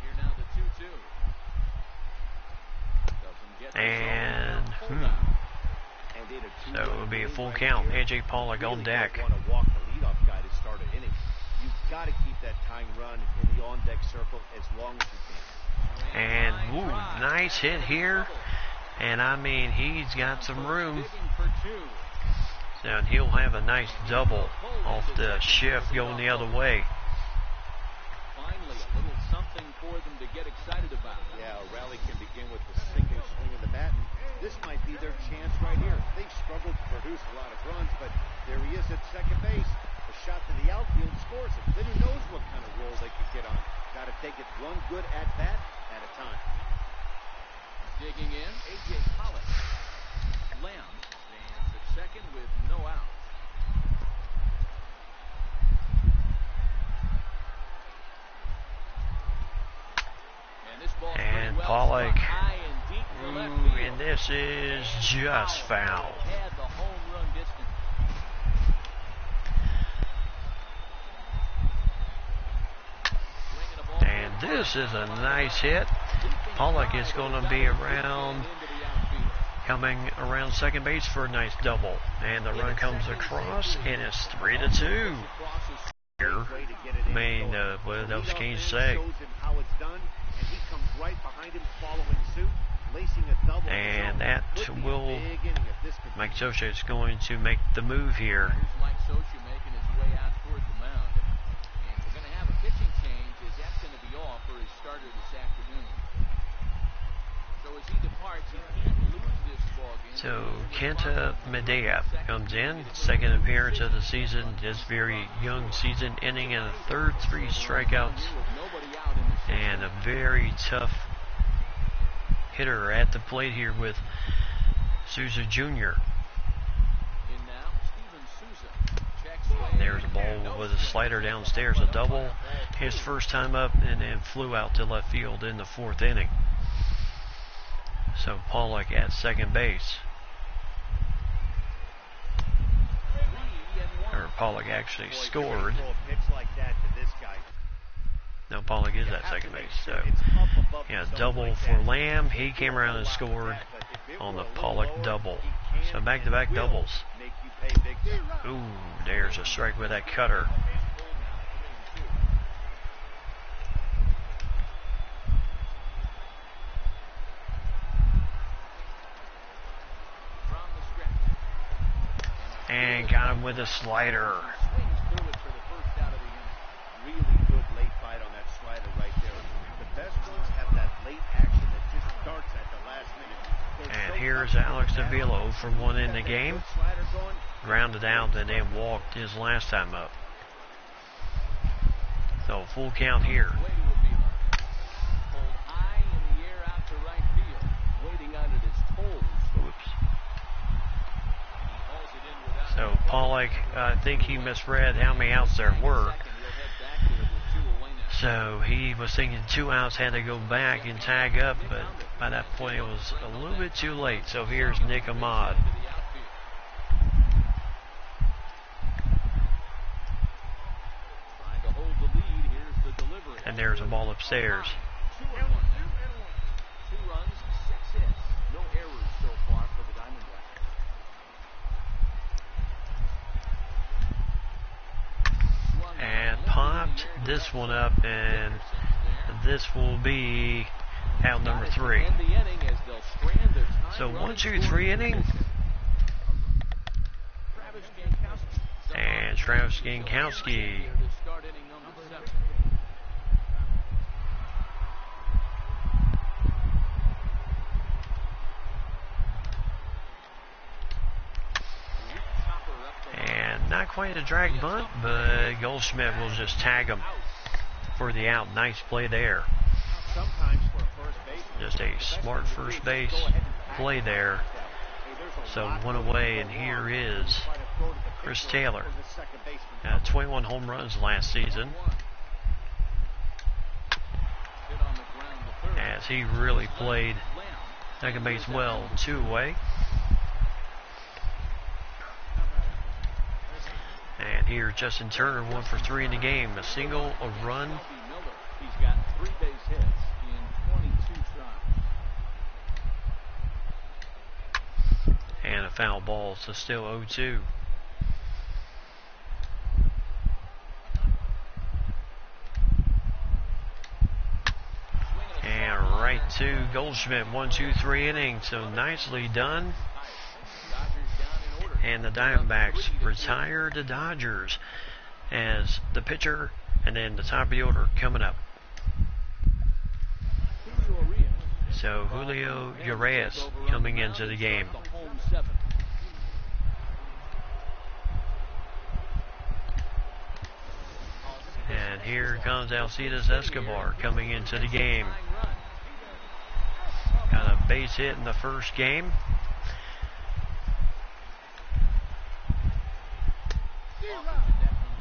Here now the 2-2. And so it will be a full count. AJ Pollock on deck. Want to walk the leadoff guy to start an inning. You've got to keep that tying run in the on-deck circle as long as you can. And ooh, nice hit here. And I mean, he's got some room. So and he'll have a nice double off the shift going the other way. Finally, a little something for them to get excited about. Yeah, a rally can begin with the sinking swing of the bat, and this might be their chance right here. They've struggled to produce a lot of runs, but there he is at second base. A shot to the outfield scores it. Then who knows what kind of roll they could get on. Got to take it one good at bat at a time. Digging in, A.J. Pollock. Lamb stands at second with no outs. And Pollock, and this is just foul. And this is a nice hit. Pollock is going to be coming around second base for a nice double. And the run comes across, and it's 3-2. What did those Kings say? And that will Mike Scioscia is going to make the move here. Here's Mike Scioscia making his way out towards the mound. And we're going to have a pitching change as that's going to be off for his starter this afternoon. So as he departs, he can't lose this ball game. So Kenta Medea comes in, second appearance of the season, this very young season, ending in a third, 3 strikeouts, and a very tough hitter at the plate here with Souza Jr. There's a ball with a slider downstairs, a double, his first time up, and then flew out to left field in the 4th inning. So Pollock at second base. Or Pollock actually scored. No, Pollock is at second base. So, yeah, double for Lamb. He came around and scored on the Pollock double. So back-to-back doubles. Ooh, there's a strike with that cutter. And got him with a slider. Really good late fight on that slider right there. The best ones have that late action that just starts at the last minute. And here's Alex Davila for 1 in the game. Grounded out and then walked his last time up. So full count here. Oops. So Pollock, I think he misread how many outs there were. So he was thinking 2 outs, had to go back and tag up, but by that point it was a little bit too late. So here's Nick Ahmad. And there's a ball upstairs. 2 runs, 6 hits. No errors so far for the Diamondbacks. And popped this one up, and this will be out number 3. So 1, 2, 3 inning. And Travis Gankowski. And not quite a drag bunt, but Goldschmidt will just tag him for the out. Nice play there. Just a smart first base play there. So 1 away, and here is Chris Taylor. 21 home runs last season, as he really played second base well. 2 away. And here Justin Turner, 1 for 3 in the game. A single, a run. He's got 3 base hits in 22 tries. And a foul ball, so still 0-2. And right to Goldschmidt, 1, 2, 3 innings. So nicely done. And the Diamondbacks retire the Dodgers as the pitcher, and then the top of the order coming up. So Julio Urias coming into the game. And here comes Alcides Escobar coming into the game. base hit in the first game.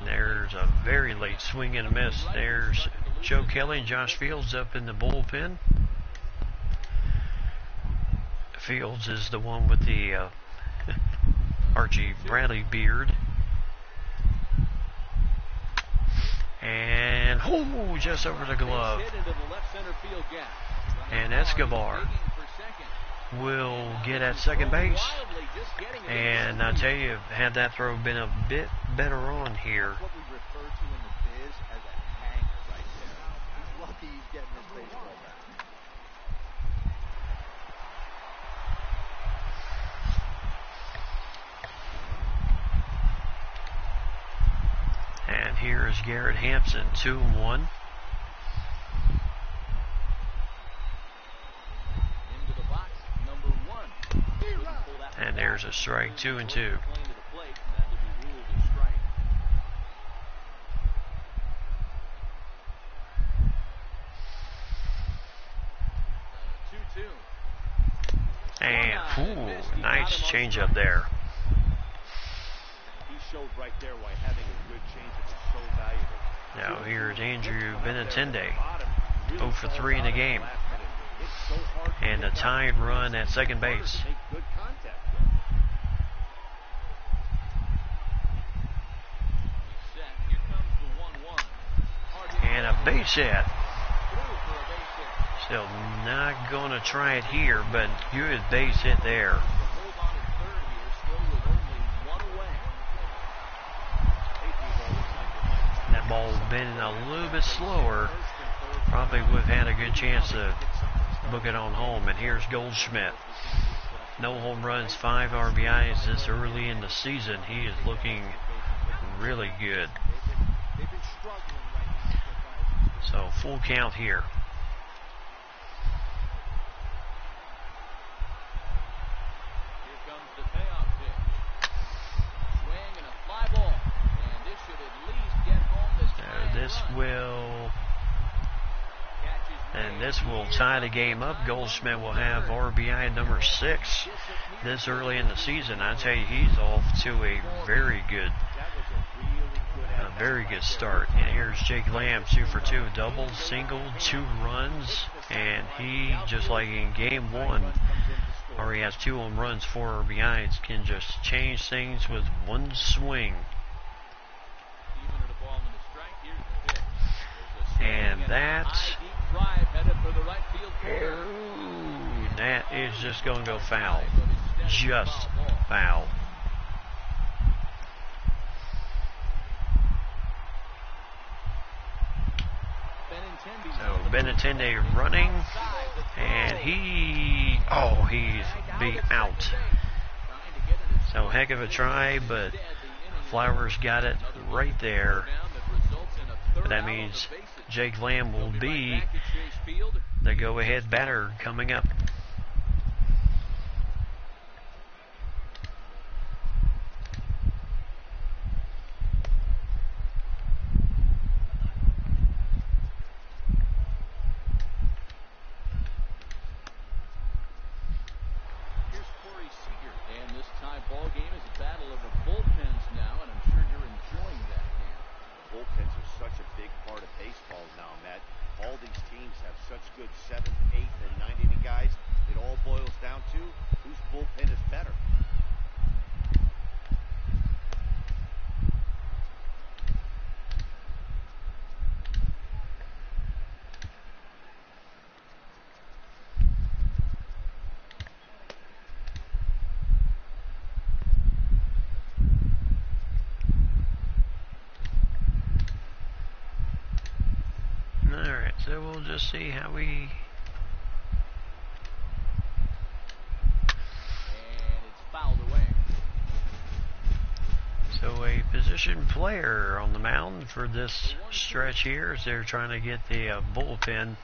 There's a very late swing and a miss. There's Joe Kelly and Josh Fields up in the bullpen. Fields is the one with the Archie Bradley beard. And just over the glove. And Escobar will get at second base. And I tell you, had that throw been a bit better on here. What we refer to in the biz as a hang right there. He's lucky he's getting his baseball back. And here is Garrett Hampson, 2-1. Into the box, number 1. And there's a strike, 2-2. And nice changeup there. He showed right there why having a good changeup is so valuable. Now here's Andrew Benintendi, 0 for 3 in the game. And a tied run at second base. And a base hit. Still not going to try it here, but good base hit there. That ball been a little bit slower. Probably would have had a good chance to book it on home. And here's Goldschmidt. No home runs, 5 RBIs this early in the season. He is looking really good. So full count here. This will tie the game up. Goldschmidt will have RBI number 6 this early in the season. I tell you, he's off to a very good start. And here's Jake Lamb, 2 for 2, double, single, 2 runs, and he, just like in game 1, already has 2 home runs, 4 RBIs, can just change things with one swing. And that is just going to go foul. Just foul. So Benintendi running, and he's beat out. So heck of a try, but Flowers got it right there. But that means Jake Lamb will be the go-ahead batter coming up. So we'll just see how we... And it's fouled away. So a position player on the mound for this stretch here as they're trying to get the bullpen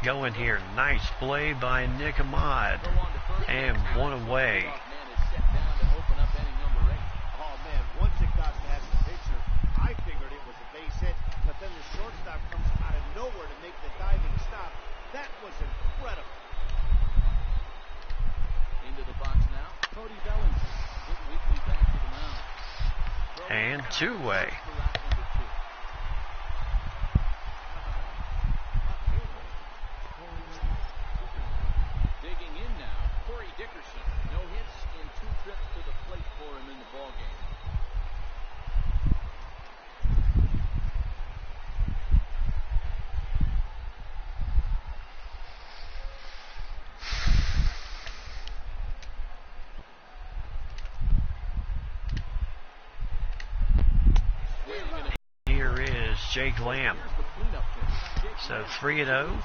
going here. Nice play by Nick Ahmad. And one away. Oh man, once it got past the pitcher, I figured it was a base hit, but then the shortstop comes out of nowhere to make the diving stop. That was incredible. And two-way. Digging in now, Corey Dickerson. No hits in 2 trips to the plate for him in the ballgame. Here is Jake Lamb. So 3-0.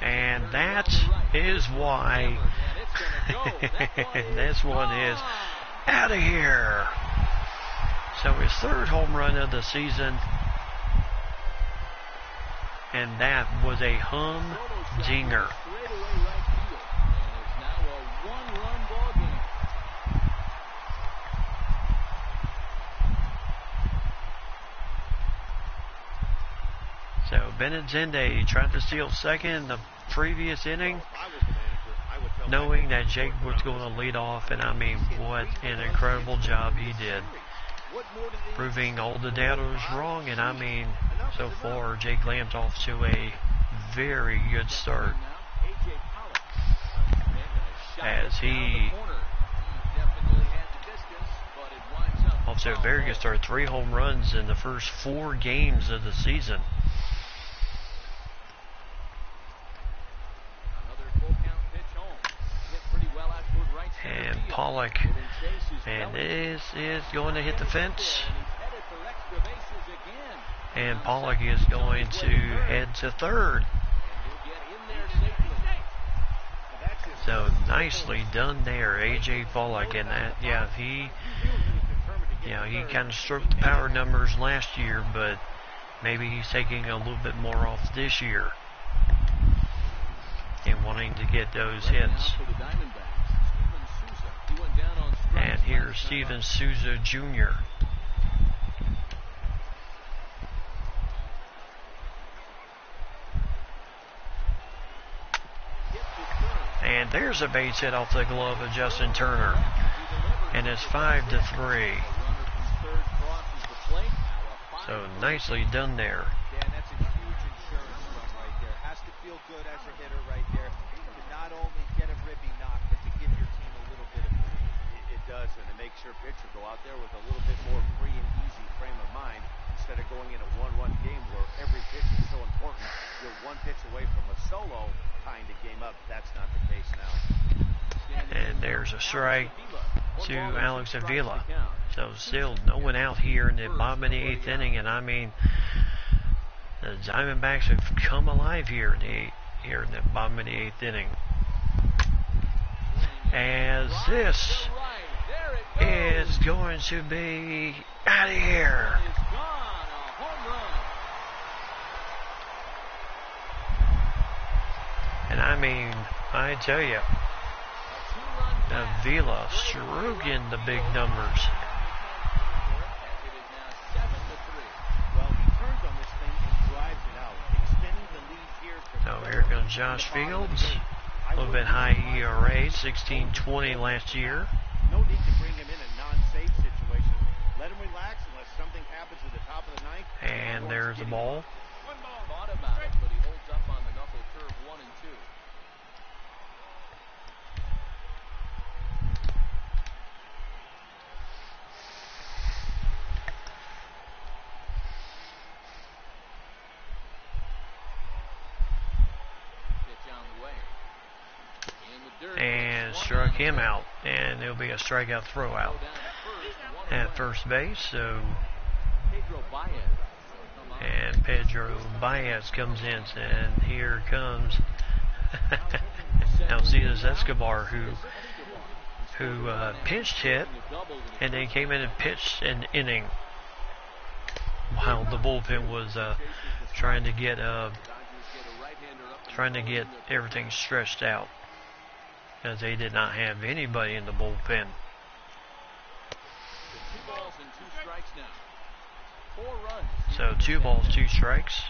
And that is why this one is out of here. So his 3rd home run of the season. And that was a humdinger. So Benintendi tried to steal second in the previous inning, knowing that Jake was going to lead off, and I mean, what an incredible job he did, proving all the doubters wrong. And I mean, so far Jake Lamb's off to a very good start, as he off to a very good start. 3 home runs in the first 4 games of the season. And Pollock, and this is going to hit the fence. And Pollock is going to head to third. So nicely done there, AJ Pollock. And that, yeah, he kind of stroked the power numbers last year, but maybe he's taking a little bit more off this year and wanting to get those hits. And here's Steven Souza Jr. And there's a base hit off the glove of Justin Turner. And it's 5-3. So nicely done there. Dan, that's a huge insurance run right there. Has to feel good as a hitter right there to not only get a ribby knock, but to give your team a little bit of breathing. It does, and it makes your pitcher go out there with a little bit more free and easy frame of mind instead of going in a 1-1 game where every pitch is so important. You're 1 pitch away from a solo tying the game up. That's not the case now. And there's a strike to Alex Avila. So still no one out here in the bottom of the 8th inning, and I mean, the Diamondbacks have come alive here in the bottom of the 8th inning. As this is going to be out of here. And I mean, I tell you, Avila stroking the big numbers. Well, he turns on this thing and drives it out, extending the lead here. So here comes Josh Fields. A little bit high ERA, 16.20 last year. No need to bring him in a non-safe situation. Let him relax unless something happens at the top of the 9th. And there's the ball. Thought about it, but he holds up on the knuckle curve 1 and 2. And struck him out, and it'll be a strikeout throwout at first base. So, and Pedro Baez comes in, and here comes Alcides Escobar, who pinched hit, and then came in and pitched an inning while the bullpen was trying to get everything stretched out, because they did not have anybody in the bullpen. 2 balls and 2 strikes now. 4 runs. So 2 balls, 2 strikes.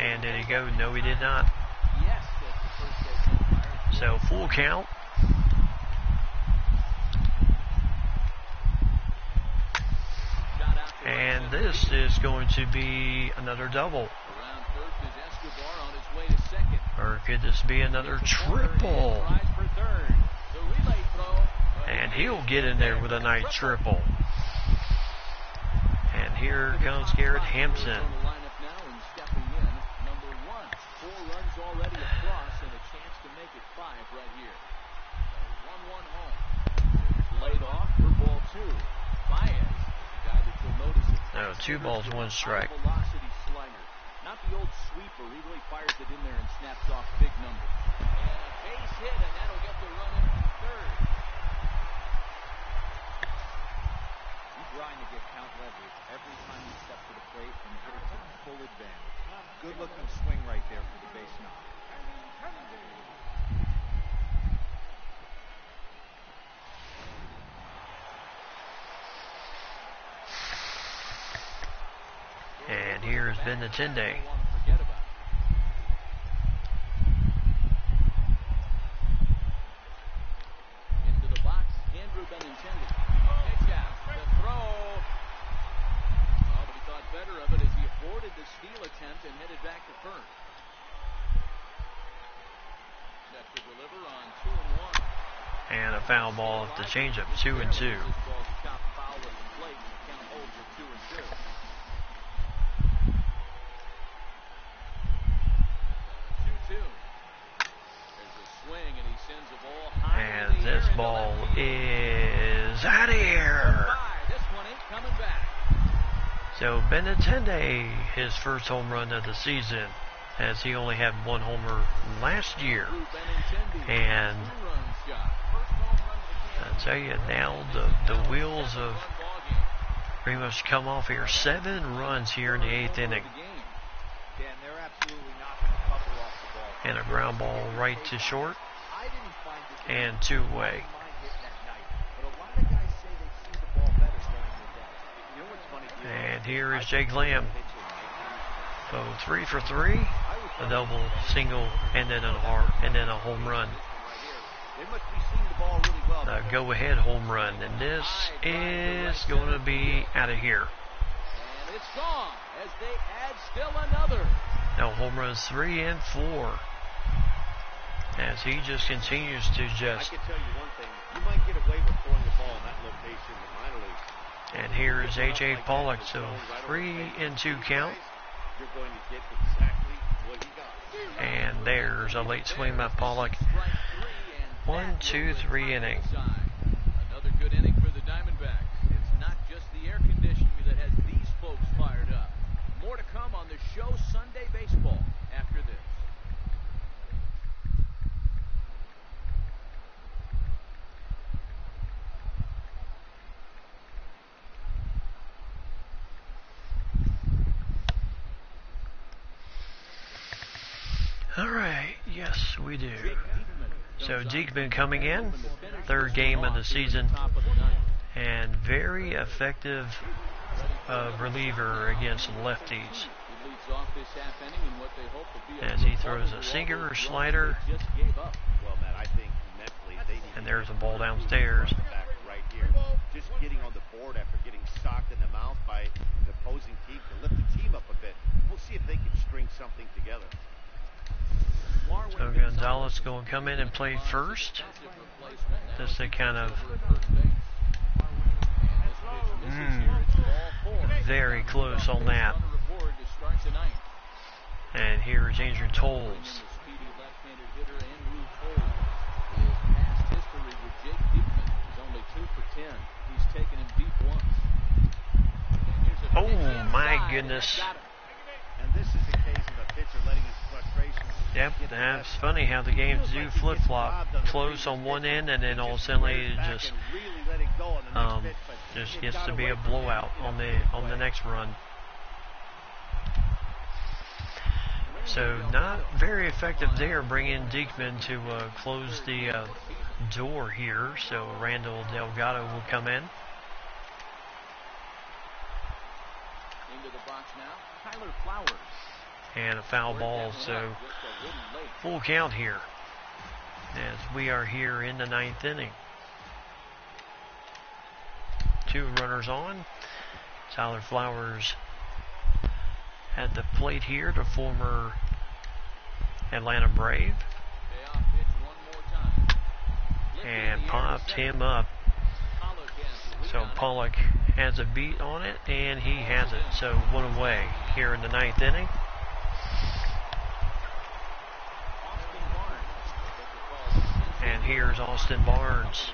And did he go? No, he did not. Yes, that's the first base umpire. So full count. Shot out to And right this center. is going to be another double. Around first is Escobar on his way to second. Or could this be another Hits the corner and triple? tries for third. The relay throw. And he'll get in there with a nice triple. And here comes Garrett Hampson. On the lineup now and stepping in, number 1. 4 runs already across and a chance to make it 5 right here. A 1-1 home. Laid off for ball 2. Baez, the guy that you'll notice it. No, 2 balls, 1 strike. Velocity slider. Not the old sweeper. He really fires it in there and snaps off big numbers. And a base hit, and that'll get the run in from third. You grind to get count leverage every time you step to the plate and hit it to full advantage. Good looking swing right there for the base knock. And here's Benintendi. Into the box, Andrew Benintendi. Pitch out, the throw. Oh, but he thought better of it as he aborted the steal attempt and headed back to first. Set to deliver on 2-1. And a foul ball at the changeup, 2-2. This ball's chopped foul at the plate, and the count holds at 2-2. 2-2. There's a swing, and he sends a ball high And in the this air into ball left field. is out of here. This one ain't coming back. So Benintendi, his first home run of the season, as he only had 1 homer last year. Drew Benintendi, And 2-run shot. First home run of the I tell you, now the wheels have pretty much come off here. 7 runs here in the 8th inning. Dan, they're absolutely not going to cover off the ball. And a ground ball right to short I didn't find it and 2 away. mind hitting that night, but a lot of guys say they see the ball better during the day. You know what's funny? And here is Jake Lamb. So 3 for 3, a double, single, and then a home run. They must be seeing the ball really well. A go-ahead home run, and this is going to be out of here. And it's gone as they add still another. Now home runs 3 and 4. As he just continues to I just. can tell you one thing. You might get away with throwing the ball in that location in the minor leagues. And here is A.J. Pollock, so 3 and 2 count. You're going to get exactly what he got. And there's a late swing by Pollock. Strike 3, and 1, 2, 3 inning. Another good inning for the Diamondbacks. It's not just the air conditioning that has these folks fired up. More to come on the show Sunday Baseball after this. All right, yes, we do. So Diekman coming in, 3rd game of the season, and very effective reliever against lefties. As he throws a sinker or slider, Well, Matt, I think mentally they need and there's a ball downstairs. back right here. Just getting on the board after getting socked in the mouth by the opposing team to lift the team up a bit. We'll see if they can string something together. So Gonzalez going to come in and play first. Just to kind of very close on that. And here's Andrew Tolles. Oh my goodness. And this is a case of a pitcher letting his frustrations. Yep, that's funny how the games do flip-flop. Close on one end, and then all of a sudden it just gets to be a blowout on the next run. So not very effective there, bringing Diekman to close the door here. So Randall Delgado will come in. Into the box now, Tyler Flowers. and a foul ball, so full count here as we are here in the 9th inning. 2 runners on. Tyler Flowers at the plate here, the former Atlanta Brave, and popped him up. So Pollock has a beat on it, and he has it. So 1 away here in the 9th inning. And here's Austin Barnes.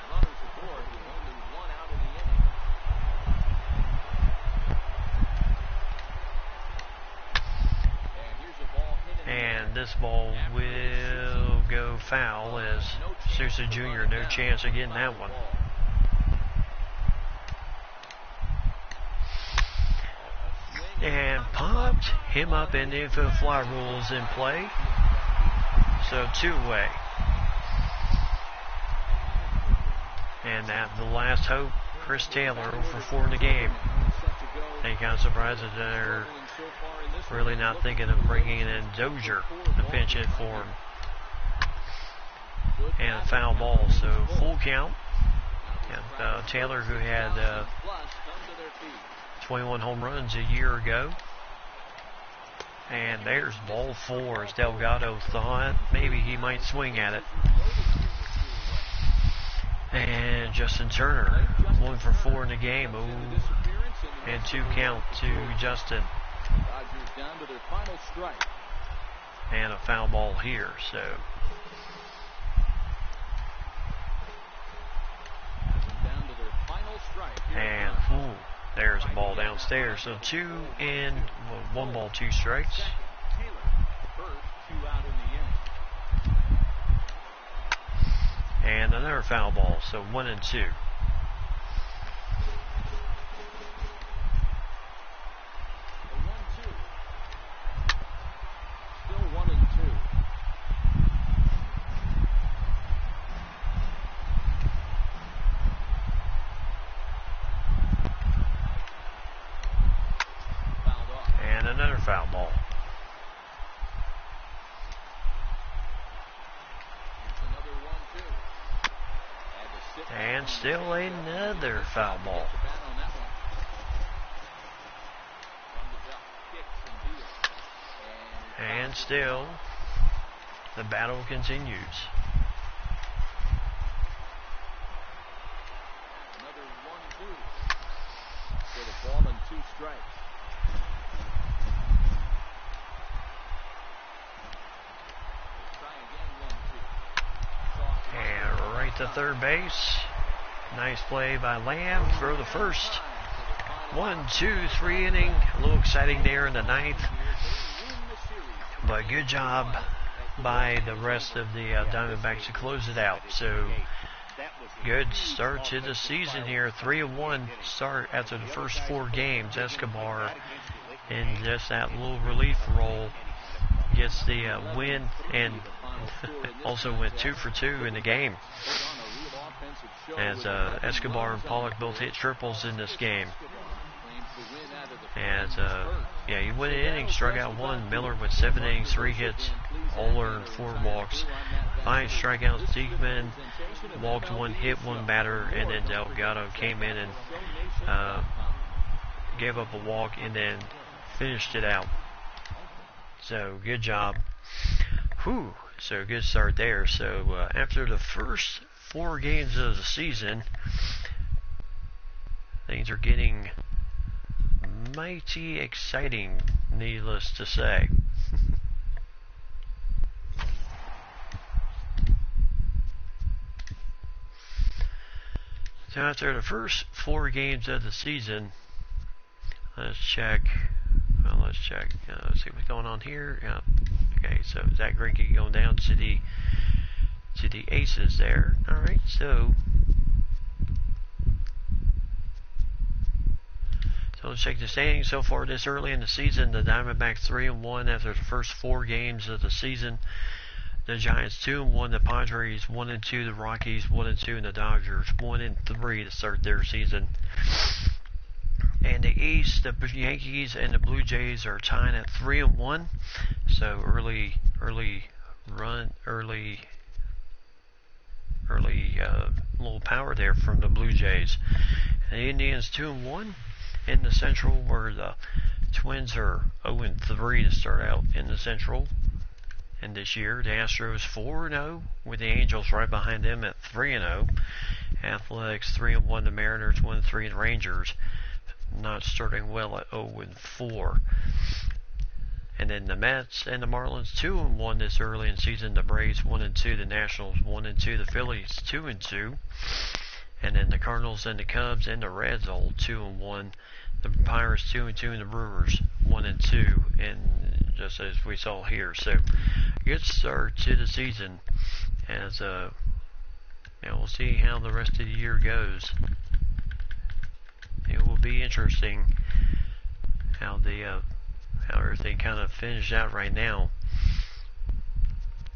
And this ball will go foul as Sousa Jr. no chance of getting that one. And popped him up, and the infield fly rule is in play. So 2 away. And at the last hope, Chris Taylor 0 for 4 in the game. And kind of surprised that they're really not thinking of bringing in Dozier to pinch hit for him. And a foul ball, so full count. And Taylor, who had 21 home runs a year ago. And there's ball 4 as Delgado thought maybe he might swing at it. And Justin Turner 1 for 4 in the game. Ooh. And 2 count to Justin. Down to their final strike. And a foul ball here, so Down to their final strike. and ooh, there's a ball downstairs. So 2 in, 1 ball, 2 strikes. Taylor, first 2 out in the inning. And another foul ball, so 1 and 2. Foul ball. And still another foul ball. And still the battle continues. Another 1-2. Get a ball and 2 strikes. And right to third base. Nice play by Lamb. Throw the first. 1, 2, 3 inning. A little exciting there in the 9th. But good job by the rest of the Diamondbacks to close it out. So good start to the season here. 3-1 start after the first 4 games. Escobar in just that little relief role gets the win, and also went 2 for 2 in the game, as Escobar and Pollock both hit triples in this game. As yeah, he went an inning, struck out 1. Miller with 7 innings, 3 hits, all earned 4 walks, 5 strikeouts. Diekman walked 1, hit 1 batter, and then Delgado came in and gave up a walk and then finished it out. So good job. Whew. So good start there. So after the first 4 games of the season, things are getting mighty exciting, needless to say. So after the first 4 games of the season, let's check. Let's see what's going on here. Yeah. Okay, so Zach Greinke going down to the Aces there. All right, so let's check the standings so far this early in the season. The Diamondbacks 3-1 after the first 4 games of the season. The Giants 2-1, the Padres 1-2, the Rockies 1-2, and the Dodgers 1-3 to start their season. In the East, the Yankees and the Blue Jays are tying at 3-1. So early little power there from the Blue Jays. The Indians 2-1 in the Central, where the Twins are 0-3 to start out in the Central. And this year, the Astros 4-0 with the Angels right behind them at 3-0. Athletics 3-1, the Mariners 1-3, and Rangers not starting well at 0-4. And then the Mets and the Marlins 2-1 this early in season. The Braves 1-2, the Nationals 1-2, the Phillies 2-2, and then the Cardinals and the Cubs and the Reds all 2-1. The Pirates 2-2, and the Brewers 1-2, and just as we saw here. So good start to the season. As we'll see how the rest of the year goes. It will be interesting how everything kind of finished out right now.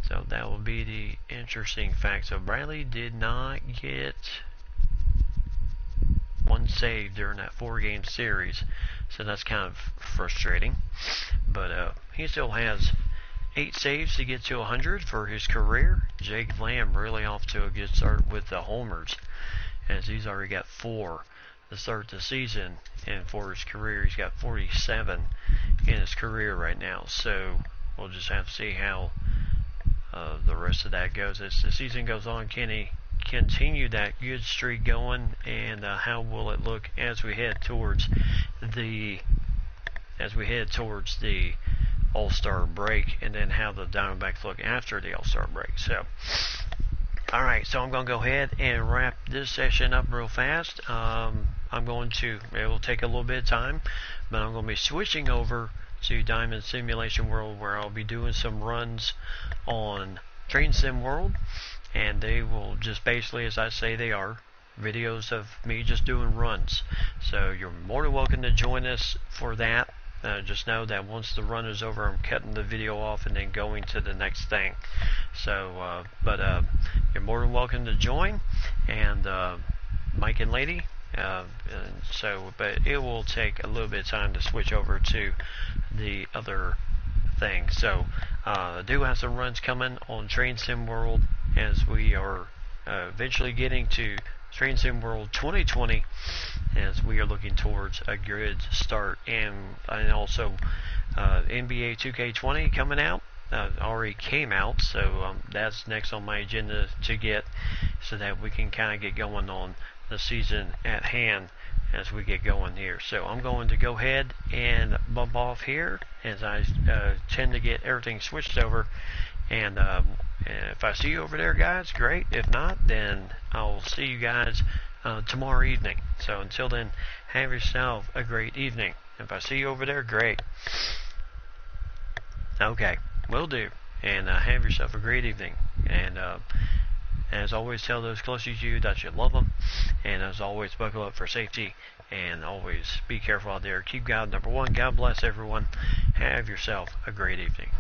So that will be the interesting fact. So Bradley did not get one save during that 4-game series, so that's kind of frustrating. But he still has 8 saves to get to 100 for his career. Jake Lamb really off to a good start with the homers, as he's already got 4 to start the season, and for his career he's got 47 in his career right now. So we'll just have to see how the rest of that goes as the season goes on. Can he continue that good streak going, and how will it look as we head towards the All-Star break, and then how the Diamondbacks look after the All-Star break. So alright, so I'm going to go ahead and wrap this session up real fast. It will take a little bit of time, but I'm going to be switching over to Diamond Simulation World, where I'll be doing some runs on Train Sim World, and they will just basically, as I say they are, videos of me just doing runs. So you're more than welcome to join us for that. Just know that once the run is over, I'm cutting the video off and then going to the next thing. So, you're more than welcome to join, and Mike and Lady. But it will take a little bit of time to switch over to the other thing. So, I do have some runs coming on Train Sim World, as we are eventually getting to Train Sim World 2020, as we are looking towards a good start. And also NBA 2K20 coming out, already came out, so that's next on my agenda to get, so that we can kind of get going on the season at hand as we get going here. So I'm going to go ahead and bump off here, as I tend to get everything switched over. And if I see you over there, guys, great. If not, then I'll see you guys tomorrow evening. So until then, have yourself a great evening. If I see you over there, great. Okay, will do. And have yourself a great evening. And as always, tell those closest to you that you love them. And as always, buckle up for safety. And always be careful out there. Keep God number one. God bless everyone. Have yourself a great evening.